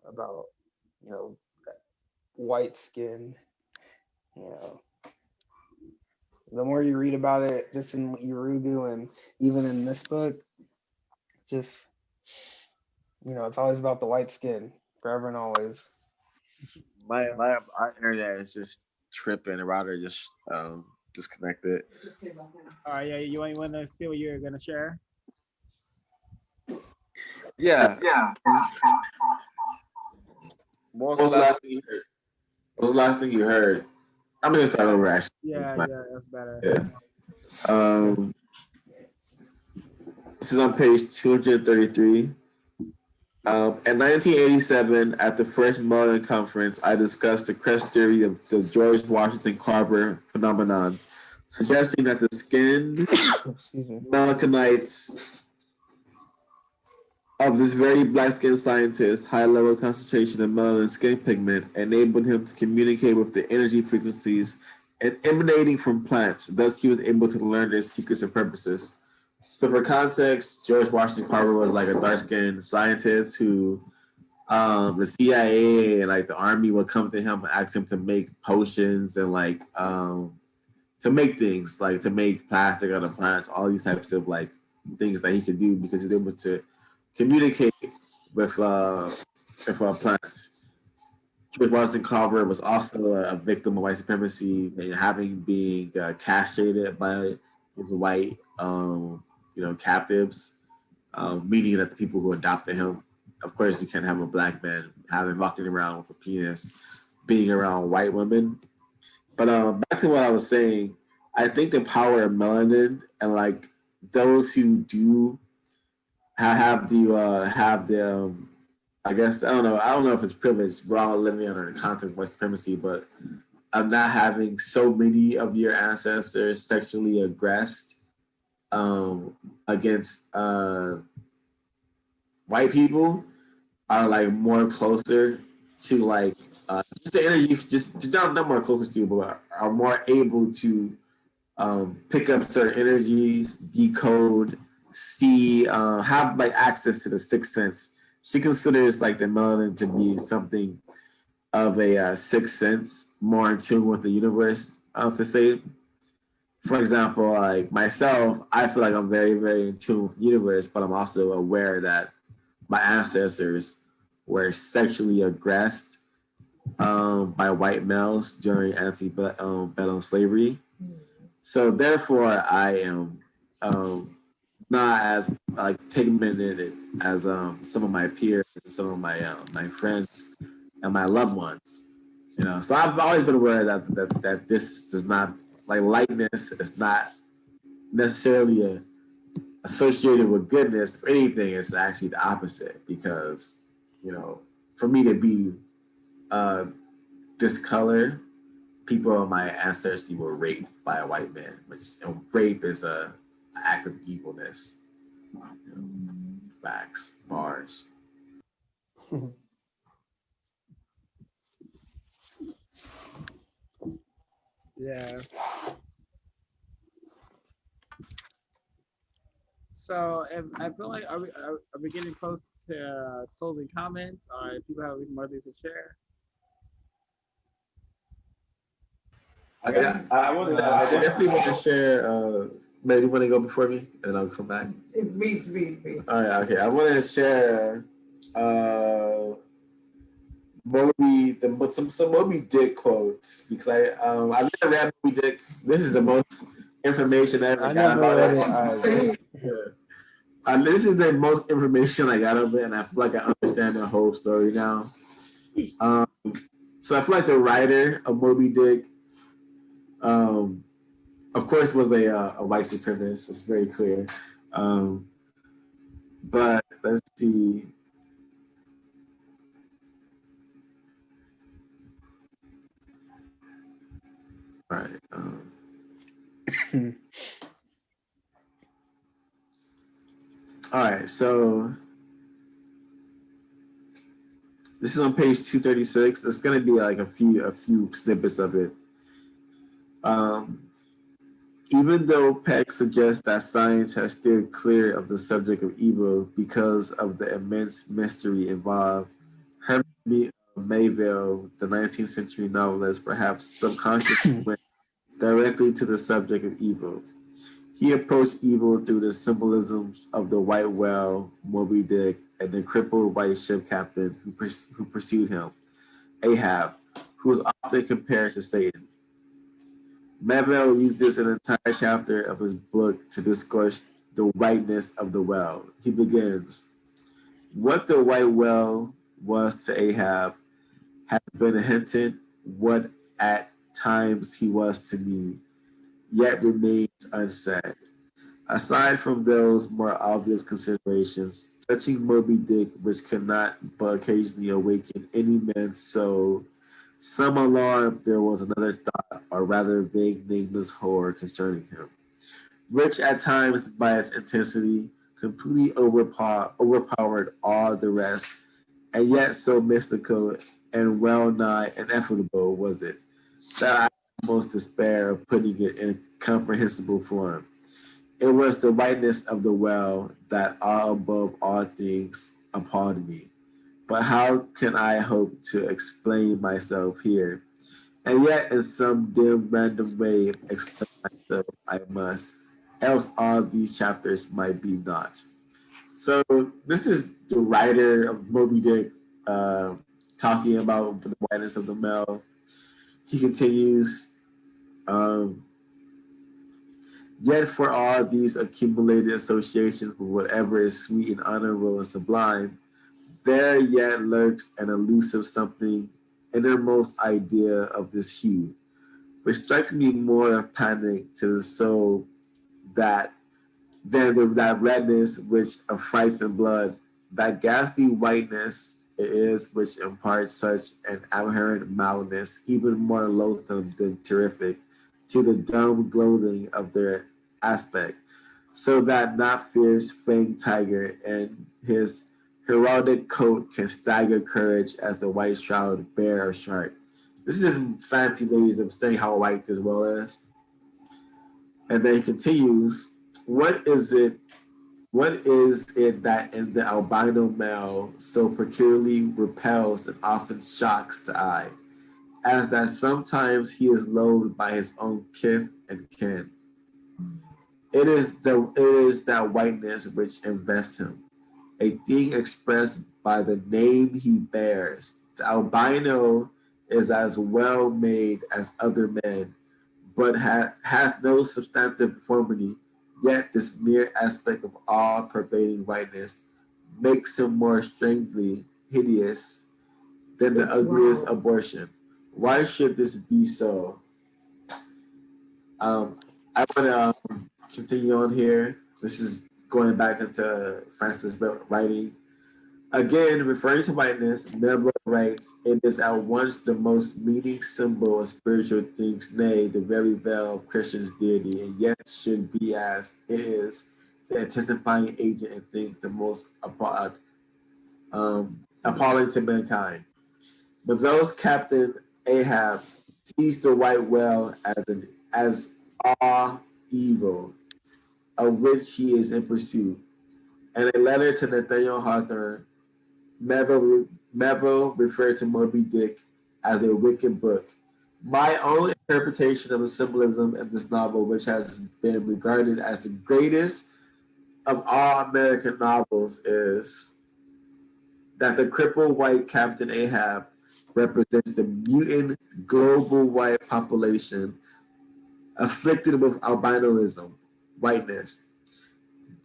About you know white skin. You know, the more you read about it, just in Urugu and even in this book, just it's always about the white skin, forever and always. my our internet is just tripping. The router just disconnected. All right, yeah, you want to see what you're gonna share? Yeah. What was the last thing you heard? What was the last thing you heard? I'm gonna start over actually. Yeah, that's better. Yeah. Um, this is on page 233. In 1987, at the first Mullen Conference, I discussed the Crest theory of the George Washington Carver phenomenon, suggesting that the skin melanocytes of this very black skin scientist, high level concentration of melanin skin pigment, enabled him to communicate with the energy frequencies and emanating from plants. Thus, he was able to learn their secrets and purposes. So, for context, George Washington Carver was like a dark skinned scientist who the CIA and like the army would come to him and ask him to make potions and like to make things, like to make plastic out of plants, all these types of like things that he could do because he's able to communicate with plants. George Washington Carver was also a victim of white supremacy, and having being castrated by his white, captives, meaning that the people who adopted him, of course, you can't have a black man having walking around with a penis, being around white women. But back to what I was saying, I think the power of melanin and like those who do have the I guess I don't know if it's privilege. We're all living under the context of white supremacy, but of not having so many of your ancestors sexually aggressed um, against white people are like more closer to like just the energy, just not more closer to, but are more able to pick up certain energies, decode, see, have like access to the sixth sense. She considers like the melanin to be something of a sixth sense, more in tune with the universe. To say, for example, like myself, I feel like I'm very, very in tune with the universe, but I'm also aware that my ancestors were sexually aggressed by white males during antebellum slavery. So therefore, I am not as like pigmented as some of my peers, some of my friends, and my loved ones. So I've always been aware that this does not like lightness is not necessarily associated with goodness. If anything, it's actually the opposite because for me to be uh, this color, people of my ancestry were raped by a white man, which rape is a act of evilness. Facts, bars. Yeah. So if, I feel like are we getting close to closing comments, or if people have more things to share? I definitely want to share. Maybe you want to go before me, and I'll come back. Me. All right, okay. I want to share some Moby Dick quotes because I've never read Moby Dick. This is the most information I ever I got never about read it. it. This is the most information I got of it, and I feel like I understand the whole story now. So I feel like the writer of Moby Dick, of course, was a white supremacist. It's very clear. But let's see. All right. All right. So this is on page 236. It's gonna be like a few snippets of it. Even though Peck suggests that science has steered clear of the subject of evil because of the immense mystery involved, Herman Melville, the 19th century novelist, perhaps subconsciously went directly to the subject of evil. He approached evil through the symbolisms of the white whale, Moby Dick, and the crippled white ship captain who pursued him, Ahab, who was often compared to Satan. Melville uses an entire chapter of his book to discourse the whiteness of the whale. He begins, what the white whale was to Ahab has been hinted, what at times he was to me, yet remains unsaid. Aside from those more obvious considerations, touching Moby Dick, which could not but occasionally awaken any man's soul, some alarm there was another thought, or rather vague nameless horror concerning him, which at times by its intensity completely overpowered all the rest, and yet so mystical and well nigh ineffable was it, that I almost despair of putting it in comprehensible form. It was the whiteness of the well that all above all things appalled me. But how can I hope to explain myself here? And yet, in some dim, random way, explain myself I must, else all these chapters might be naught. So this is the writer of Moby Dick uh, talking about the whiteness of the male. He continues, um, yet for all these accumulated associations with whatever is sweet and honorable and sublime, there yet lurks an elusive something, innermost idea of this hue, which strikes me more of panic to the soul that that redness which affrights in blood, that ghastly whiteness it is which imparts such an abhorrent mildness, even more loathsome than terrific, to the dumb gloating of their aspect, so that not fierce fanged tiger and his heraldic coat can stagger courage as the white shroud bear a shark. This is just fancy ways of saying how white this well is. And then he continues, what is it what is it that in the albino male so peculiarly repels and often shocks the eye, as that sometimes he is loathed by his own kith and kin? It is that whiteness which invests him, a thing expressed by the name he bears. The albino is as well made as other men, but has no substantive deformity. Yet this mere aspect of all-pervading whiteness makes him more strangely hideous than the ugliest Wow. abortion. Why should this be so? Um, I want to continue on here. This is going back into Francis' writing. Again, referring to whiteness, Melville writes, it is at once the most meaning symbol of spiritual things, nay, the very veil of Christian's deity, and yet should be as it is the intensifying agent in things the most appalling to mankind. Melville's captain Ahab sees the white whale as all evil, of which he is in pursuit. And a letter to Nathaniel Hawthorne, Melville referred to Moby Dick as a wicked book. My own interpretation of the symbolism in this novel, which has been regarded as the greatest of all American novels, is that the crippled white Captain Ahab represents the mutant global white population afflicted with albinism, whiteness.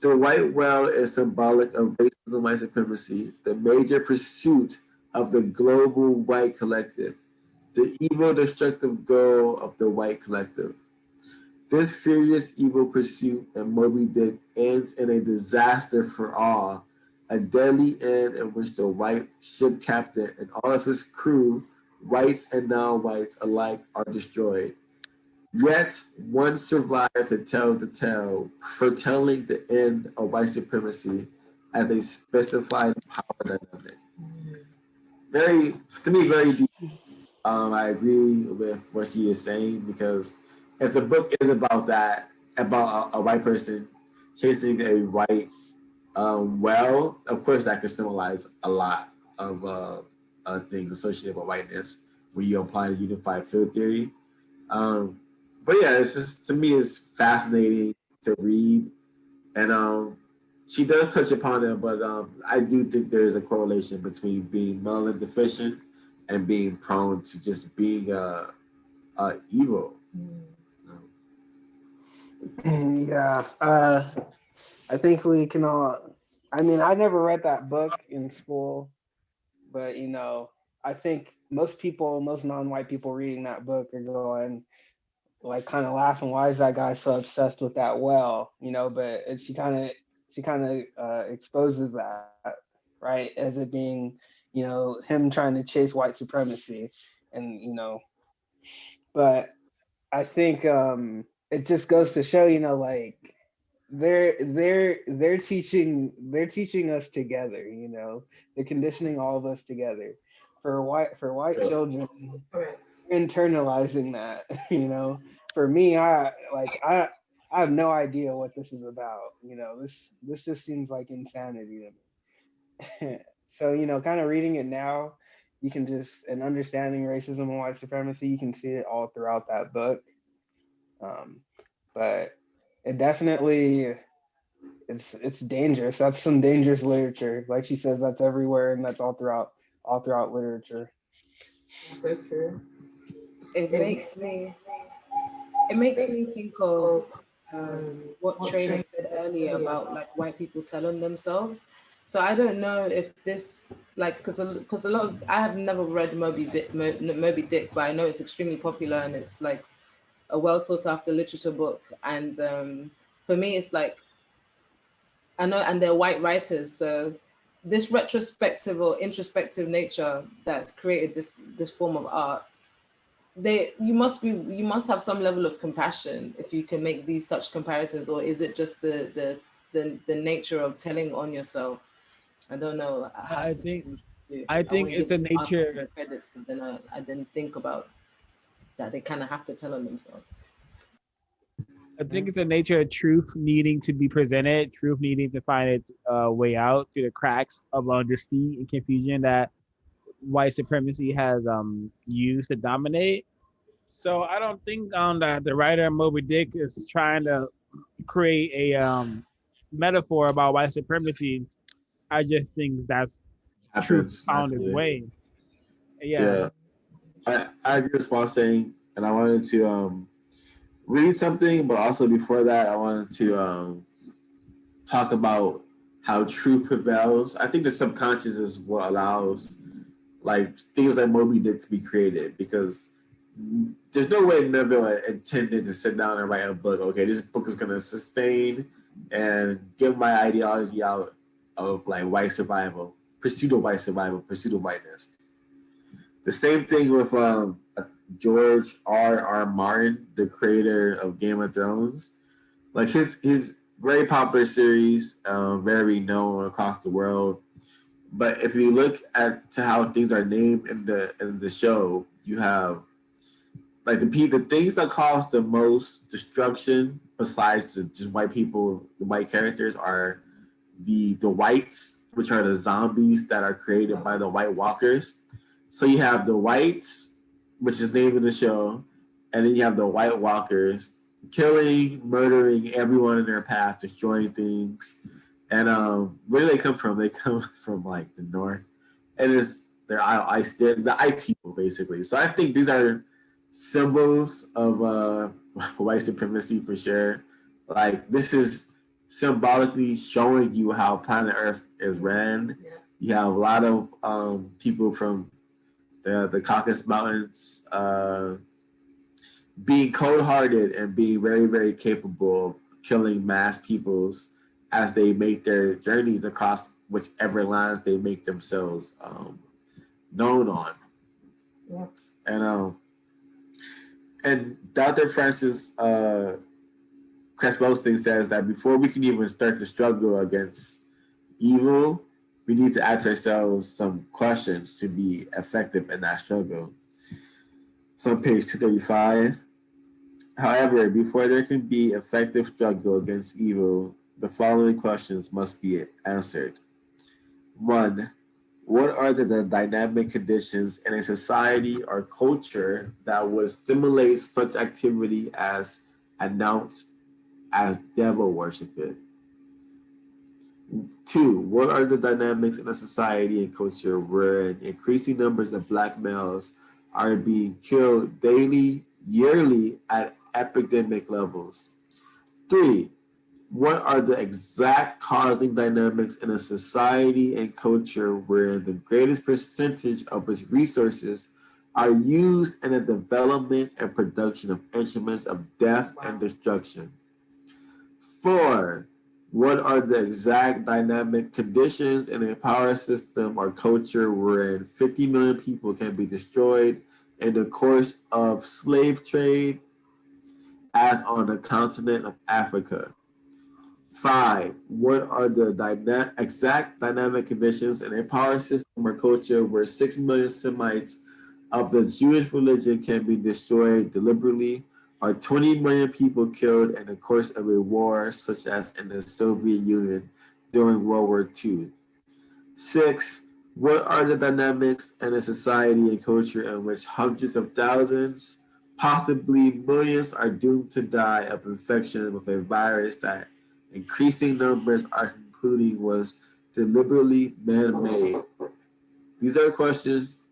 The white whale is symbolic of racism, white supremacy, the major pursuit of the global white collective, the evil, destructive goal of the white collective. This furious evil pursuit in Moby Dick ends in a disaster for all, a deadly end in which the white ship captain and all of his crew, whites and non-whites alike, are destroyed. Yet one survived to tell the tale, foretelling the end of white supremacy as a specified power dynamic. Very, to me, very deep. I agree with what she is saying because if the book is about that, about a white person chasing a white well, of course that could symbolize a lot of things associated with whiteness when you apply the unified field theory. Um, but yeah, it's just to me it's fascinating to read, and she does touch upon it, but I do think there is a correlation between being melanin deficient and being prone to just being evil. Yeah. I think we can all. I mean, I never read that book in school, but I think most people, most non-white people reading that book are going like kind of laughing. Why is that guy so obsessed with that well? But she kind of exposes that, right, as it being him trying to chase white supremacy, and but I think it just goes to show, like they're teaching us together, they're conditioning all of us together. For white Yeah. children, Correct. internalizing that. For me, I have no idea what this is about. This just seems like insanity to me. So, kind of reading it now, you can just and understanding racism and white supremacy, you can see it all throughout that book. um but it definitely it's dangerous. That's some dangerous literature. Like she says, that's everywhere and that's all throughout literature. So true. It makes me it makes me think of what Trey had said earlier about like white people telling themselves. So I don't know if this like because a lot of I have never read Moby Dick, but I know it's extremely popular and it's like a well sought after literature book. And for me, it's like I know, and they're white writers, so this retrospective or introspective nature that's created this form of art, you must have some level of compassion if you can make these such comparisons, or is it just the nature of telling on yourself? I don't know how I to think distinguish the two. I I think want to it's give a the artistic nature. credits, but then I didn't think about that they kind of have to tell on themselves. I think it's a nature of truth needing to be presented, truth needing to find its way out through the cracks of deceit and confusion that white supremacy has used to dominate. So I don't think that the writer of Moby Dick is trying to create a metaphor about white supremacy. I just think that's truth Happens found its naturally. way. Yeah. Yeah, I agree with what saying, and I wanted to read something, but also before that, I wanted to talk about how truth prevails. I think the subconscious is what allows like things like Moby Dick to be created because there's no way Neville intended to sit down and write a book. Okay, this book is gonna sustain and give my ideology out of like white survival, pursuit of whiteness. The same thing with George R. Martin, the creator of Game of Thrones. Like his very popular series, very known across the world. But if you look at to how things are named in the show, you have like the things that cause the most destruction besides just white people, the white characters are the whites, which are the zombies that are created by the White Walkers. So you have the whites, which is named in the show, and then you have the White Walkers killing, murdering everyone in their path, destroying things. And where do they come from? They come from like the north, and they're the ice people basically. So I think these are symbols of white supremacy for sure. Like this is symbolically showing you how planet Earth is ran. Yeah. You have a lot of people from the Caucasus Mountains being cold-hearted and being very, very capable of killing mass peoples as they make their journeys across whichever lands they make themselves known on. Yeah. And Dr. Frances Cress Welsing says that before we can even start to struggle against evil, we need to ask ourselves some questions to be effective in that struggle. So on page 235, however, before there can be effective struggle against evil, the following questions must be answered. 1. What are the dynamic conditions in a society or culture that would stimulate such activity as announced as devil worshiping? 2. What are the dynamics in a society and culture where increasing numbers of black males are being killed daily, yearly at epidemic levels? 3. What are the exact causing dynamics in a society and culture where the greatest percentage of its resources are used in the development and production of instruments of death and destruction? 4. What are the exact dynamic conditions in a power system or culture wherein 50 million people can be destroyed in the course of slave trade, as on the continent of Africa? 5. What are the exact dynamic conditions in a power system or culture where 6 million Semites of the Jewish religion can be destroyed deliberately, or 20 million people killed in the course of a war, such as in the Soviet Union during World War II? 6. What are the dynamics in a society and culture in which hundreds of thousands Possibly millions are doomed to die of infection with a virus that increasing numbers are concluding was deliberately man-made. These are questions.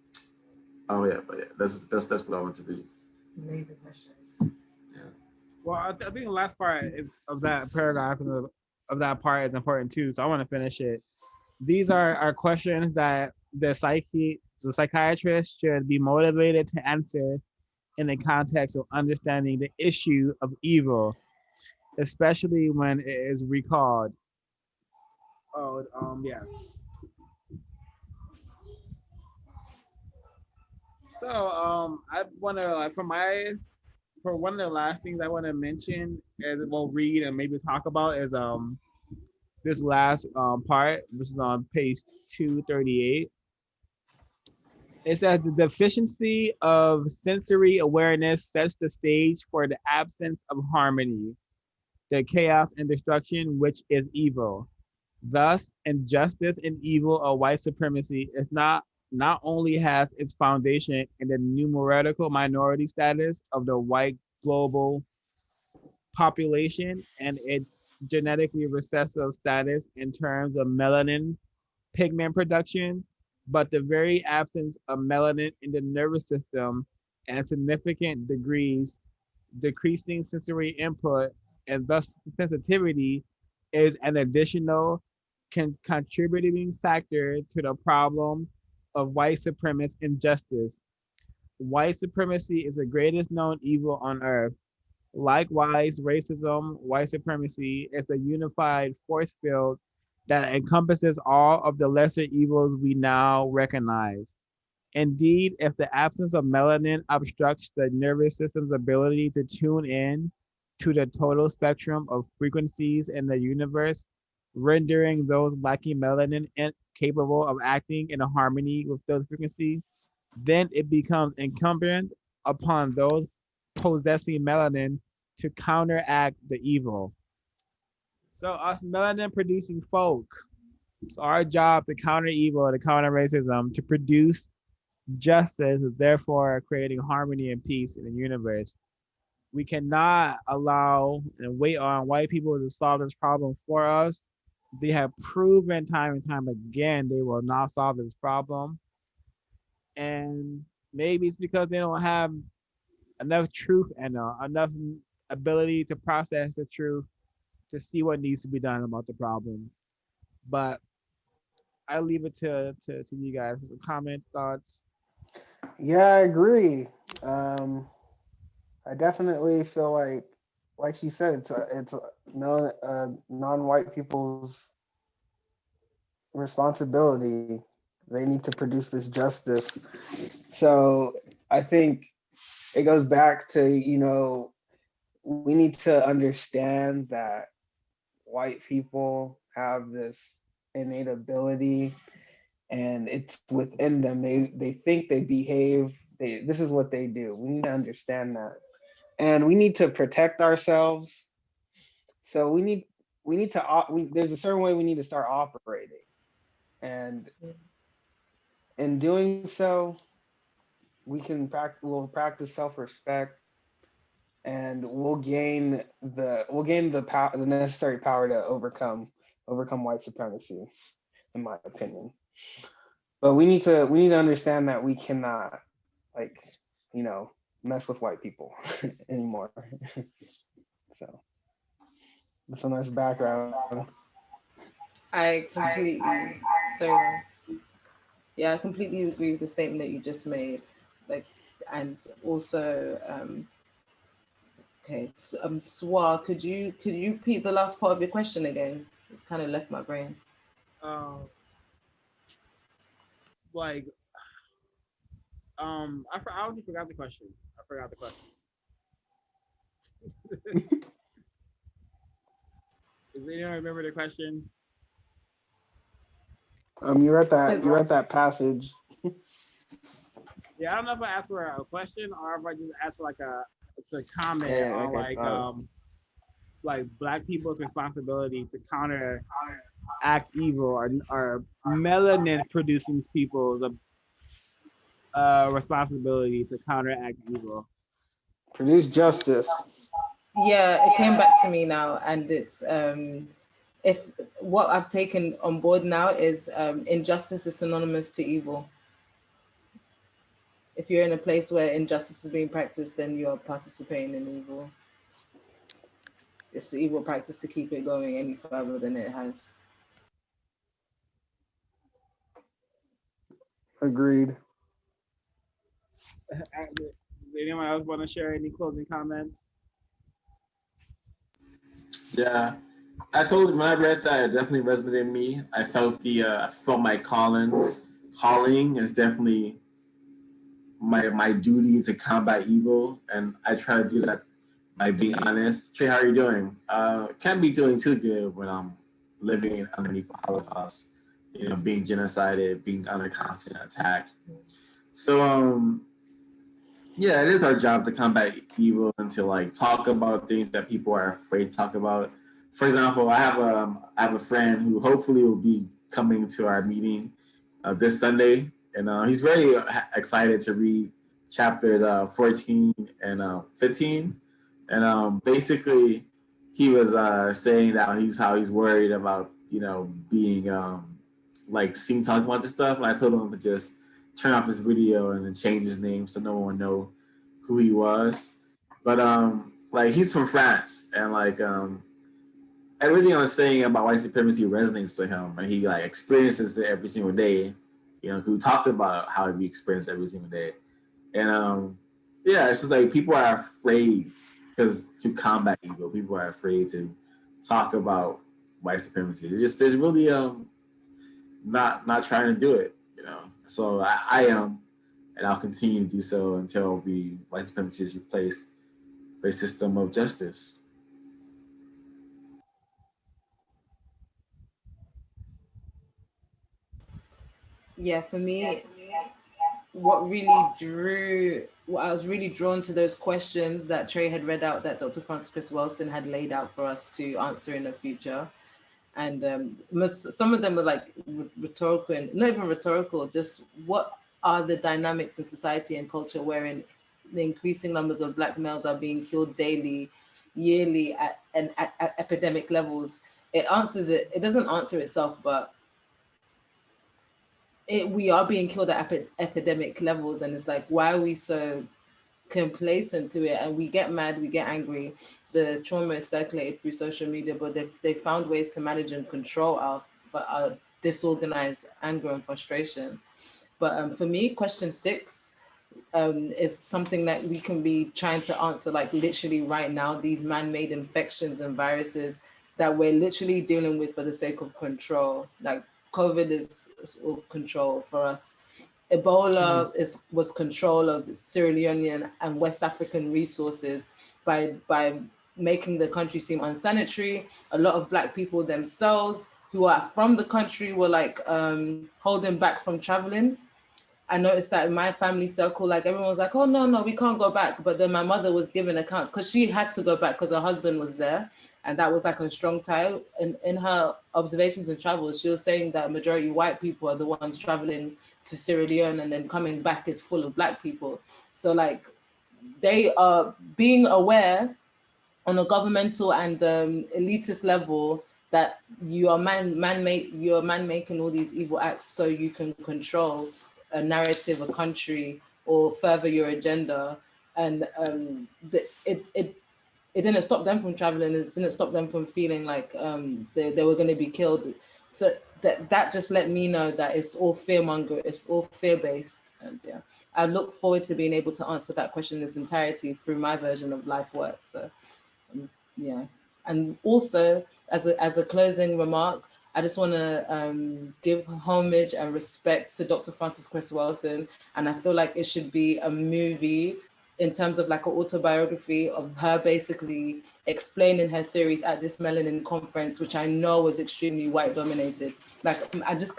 Oh yeah, but yeah, that's what I want to be. Amazing questions. Yeah. Well, I think the last part is of that paragraph of that part is important too. So I want to finish it. These are questions that the psychiatrist should be motivated to answer in the context of understanding the issue of evil, especially when it is recalled. Oh, yeah. So, I want to like for one of the last things I want to mention is we'll read and maybe talk about is this last part, which is on page 238. It says the deficiency of sensory awareness sets the stage for the absence of harmony, the chaos and destruction which is evil. Thus, injustice and evil of white supremacy is not only has its foundation in the numerical minority status of the white global population and its genetically recessive status in terms of melanin pigment production, but the very absence of melanin in the nervous system and significant degrees decreasing sensory input and thus sensitivity is an additional contributing factor to the problem of white supremacist injustice. White supremacy is the greatest known evil on earth. Likewise, racism, white supremacy is a unified force field that encompasses all of the lesser evils we now recognize. Indeed, if the absence of melanin obstructs the nervous system's ability to tune in to the total spectrum of frequencies in the universe, rendering those lacking melanin incapable of acting in a harmony with those frequencies, then it becomes incumbent upon those possessing melanin to counteract the evil. So us melanin producing folk, it's our job to counter evil, to counter racism, to produce justice, therefore creating harmony and peace in the universe. We cannot allow and wait on white people to solve this problem for us. They have proven time and time again they will not solve this problem. And maybe it's because they don't have enough truth and enough ability to process the truth to see what needs to be done about the problem. But I leave it to you guys for some comments, thoughts. Yeah, I agree. Um, I definitely feel like you said, it's no non-white people's responsibility. They need to produce this justice. So I think it goes back to, we need to understand that white people have this innate ability and it's within them. They think they behave. This is what they do. We need to understand that. And we need to protect ourselves. So there's a certain way we need to start operating. And in doing so, we'll practice self-respect and we'll gain the power, the necessary power to overcome white supremacy, in my opinion. But we need to understand that we cannot, like, you know mess with white people anymore. So that's a nice background. I completely, so yeah, I completely agree with the statement that you just made. Like, and also, okay, so, Swa, could you repeat the last part of your question again? It's kind of left my brain. Um, like I honestly forgot the question. I forgot the question. Does anyone remember the question? So, You're at that passage. Yeah, I don't know if I asked for a question or if I just asked for like it's a comment Yeah, on okay. like black people's responsibility to counteract evil or melanin producing people's responsibility to counteract evil. Produce justice. Yeah, it came back to me now, and it's if what I've taken on board now is injustice is synonymous to evil. If you're in a place where injustice is being practiced, then you're participating in evil. It's the evil practice to keep it going any further than it has. Agreed. Does anyone else want to share any closing comments? Yeah, I told you when I read that, it definitely resonated with me. I felt my calling. Calling is definitely my duty to combat evil, and I try to do that by being honest. Trey, how are you doing? Can't be doing too good when I'm living underneath the Holocaust. You know, being genocided, being under constant attack. So yeah, it is our job to combat evil and to like talk about things that people are afraid to talk about. For example, I have a friend who hopefully will be coming to our meeting this Sunday, and he's very excited to read chapters 14 and 15. And basically, he was saying that how he's worried about being like seen talking about this stuff, and I told him to just turn off his video and then change his name so no one would know who he was. But like he's from France, and like everything I was saying about white supremacy resonates with him, and he like experiences it every single day. You know, who talked about how he experienced every single day, and yeah, it's just like people are afraid because to combat evil, people are afraid to talk about white supremacy. There's really not trying to do it, you know. So I am, and I'll continue to do so until the white supremacy is replaced by a system of justice. Yeah, for me, what I was really drawn to those questions that Trey had read out that Dr. Frances Cress Welsing had laid out for us to answer in the future. And some of them were like rhetorical, and not even rhetorical, just what are the dynamics in society and culture wherein the increasing numbers of Black males are being killed daily, yearly at epidemic levels. It doesn't answer itself, but we are being killed at epidemic levels, and it's like, why are we so complacent to it? And we get mad, we get angry. The trauma is circulated through social media, but they found ways to manage and control our disorganized anger and frustration. But for me, question 6 is something that we can be trying to answer like literally right now. These man-made infections and viruses that we're literally dealing with for the sake of control. Like COVID is all control for us. Ebola was control of Sierra Leonean and West African resources by making the country seem unsanitary. A lot of Black people themselves who are from the country were like holding back from traveling. I noticed that in my family circle, like everyone was like, oh, no, we can't go back. But then my mother was giving accounts because she had to go back because her husband was there. And that was like a strong tie. In her observations and travels, she was saying that majority white people are the ones traveling to Sierra Leone, and then coming back is full of Black people. So like they are being aware on a governmental and elitist level that you are man making all these evil acts so you can control a narrative, a country, or further your agenda. And it didn't stop them from traveling. It didn't stop them from feeling like they were going to be killed. So that just let me know that it's all fearmonger, it's all fear-based. And yeah, I look forward to being able to answer that question in its entirety through my version of life work. So yeah. And also, as a closing remark, I just want to give homage and respect to Dr. Frances Cress Welsing, and I feel like it should be a movie in terms of like an autobiography of her basically explaining her theories at this melanin conference, which I know was extremely white dominated. Like I just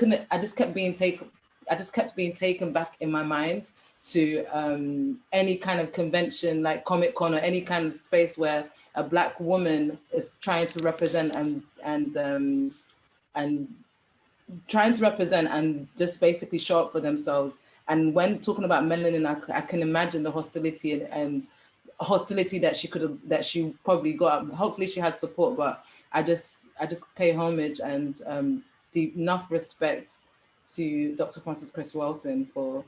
kept being taken back in my mind to any kind of convention like Comic-Con or any kind of space where a Black woman is trying to represent and trying to represent and just basically show up for themselves. And when talking about melanin, I can imagine the hostility and hostility that she probably got. Hopefully she had support, but I just pay homage and deep enough respect to Dr. Frances Cress Welsing for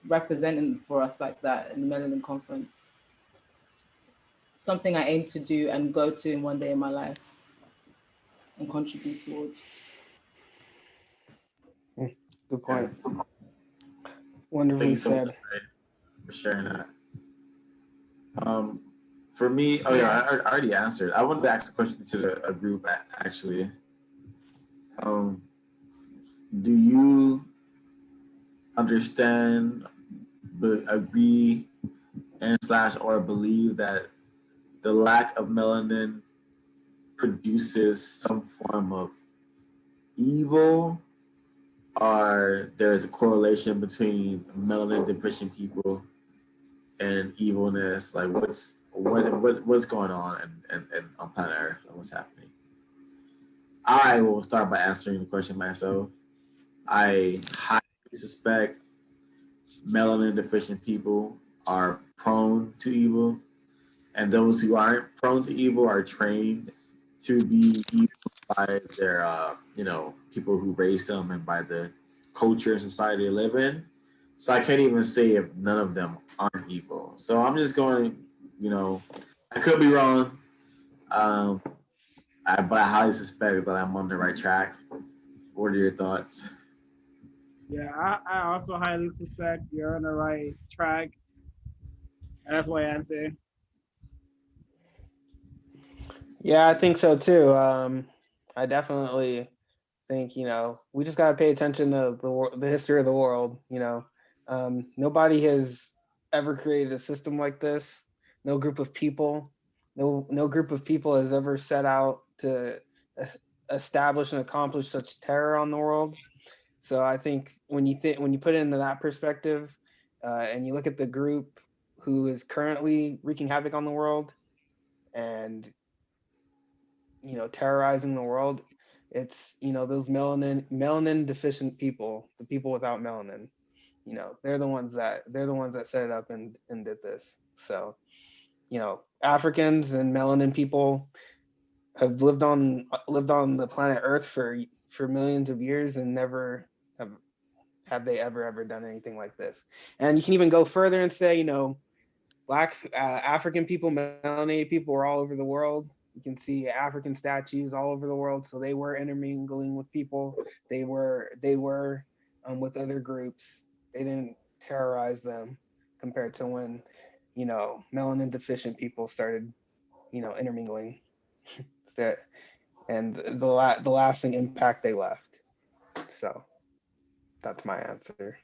representing for us like that in the Melanin Conference. Something I aim to do and go to in one day in my life and contribute towards. Good point. Yeah. Wonderfully Thank you so said. much for sharing that. For me, oh yeah, I already answered. I wanted to ask a question to a group actually. Do you understand, agree, and / or believe that the lack of melanin produces some form of evil, or there's a correlation between melanin deficient people and evilness? Like what's going on and on planet Earth and what's happening? I will start by answering the question myself. I highly suspect melanin deficient people are prone to evil, and those who aren't prone to evil are trained to be evil by their people who raised them and by the culture and society they live in. So I can't even say if none of them aren't evil. So I'm just going, I could be wrong, but I highly suspect that I'm on the right track. What are your thoughts? Yeah, I also highly suspect you're on the right track, and that's why I answer. Yeah, I think so too. I definitely think we just gotta pay attention to the history of the world. Nobody has ever created a system like this. No group of people, no group of people has ever set out to establish and accomplish such terror on the world. So I think when you put it into that perspective, and you look at the group who is currently wreaking havoc on the world and terrorizing the world, it's those melanin deficient people, the people without melanin. They're the ones that set it up and did this. So Africans and melanin people have lived on the planet Earth for millions of years and never have they ever done anything like this. And you can even go further and say Black African people, melanated people were all over the world. You can see African statues all over the world. So they were intermingling with people. They were with other groups. They didn't terrorize them compared to when melanin deficient people started intermingling. And the lasting impact they left. So that's my answer.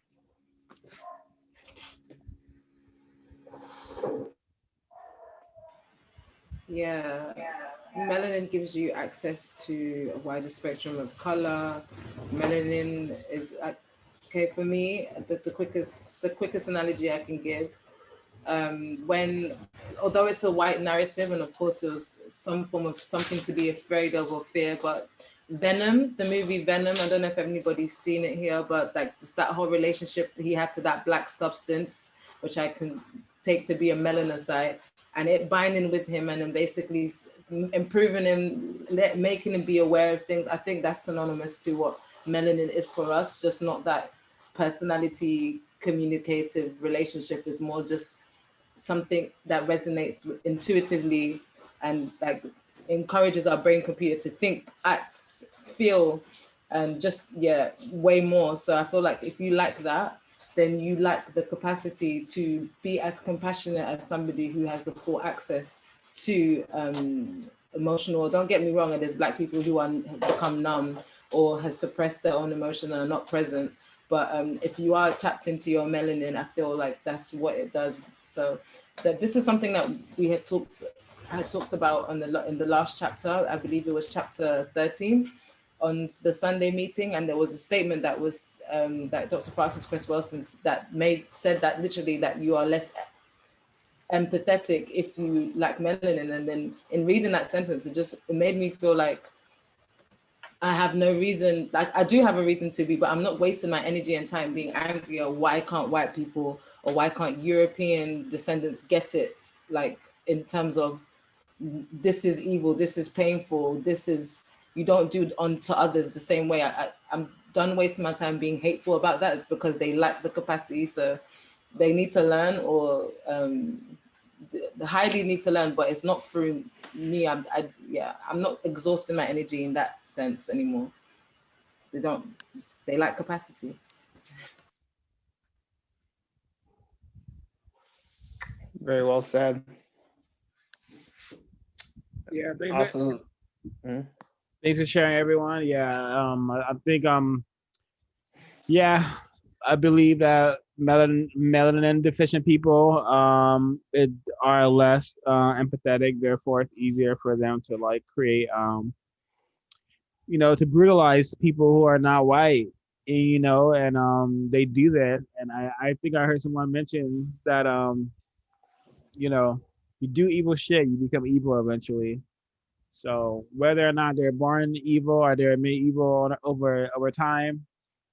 Yeah. Melanin gives you access to a wider spectrum of color. Melanin is okay for me. The quickest analogy I can give, when although it's a white narrative, and of course it was some form of something to be afraid of or fear, but Venom, the movie Venom, I don't know if anybody's seen it here, but like it's that whole relationship he had to that black substance, which I can take to be a melanocyte, and it binding with him and then basically improving him, making him be aware of things. I think that's synonymous to what melanin is for us, just not that personality communicative relationship. Is more just something that resonates intuitively and like encourages our brain computer to think, act, feel, and just way more. So I feel like if you like that, then you lack the capacity to be as compassionate as somebody who has the full access to emotional. Don't get me wrong, and there's Black people who have become numb or have suppressed their own emotion and are not present. But if you are tapped into your melanin, I feel like that's what it does. So that this is something that we had talked about in the last chapter. I believe it was chapter 13 on the Sunday meeting, and there was a statement that was that Dr. Frances Cress Welsing said that literally that you are less empathetic if you lack melanin. And then in reading that sentence, it made me feel like I have no reason, like I do have a reason to be, but I'm not wasting my energy and time being angry or why can't white people or why can't European descendants get it like in terms of this is evil, this is painful, this is, you don't do unto others the same way. I'm done wasting my time being hateful about that. It's because they lack the capacity, so they need to learn, or the highly need to learn, but it's not through me. I'm not exhausting my energy in that sense anymore. They don't, they lack capacity. Very well said. Yeah, Also, thanks for sharing, everyone. Yeah, I think yeah, I believe that melanin deficient people are less empathetic. Therefore, it's easier for them to like create to brutalize people who are not white. And they do this. And I think I heard someone mention that you do evil shit, you become evil eventually. So whether or not they're born evil or they're made evil over time,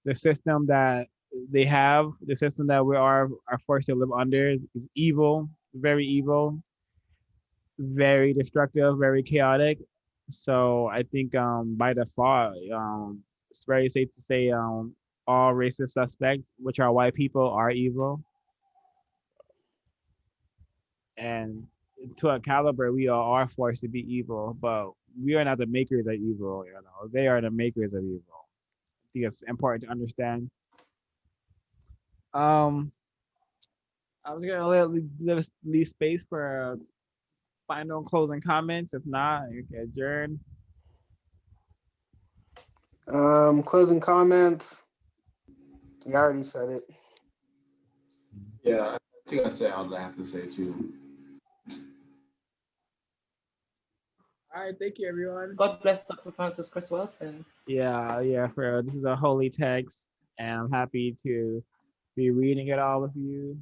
the system that they have, the system that we are forced to live under is evil, very destructive, very chaotic. So I think by default, it's very safe to say all racist suspects, which are white people, are evil. And to a caliber, we are forced to be evil, but we are not the makers of evil. They are the makers of evil. I think it's important to understand. Um, I was gonna leave space for final closing comments. If not, you can adjourn. closing comments. You already said it. Yeah, I think I said all that I have to say too. All right, thank you, everyone. God bless Dr. Frances Cress Welsing. Yeah. For this is a holy text, and I'm happy to be reading it all with you.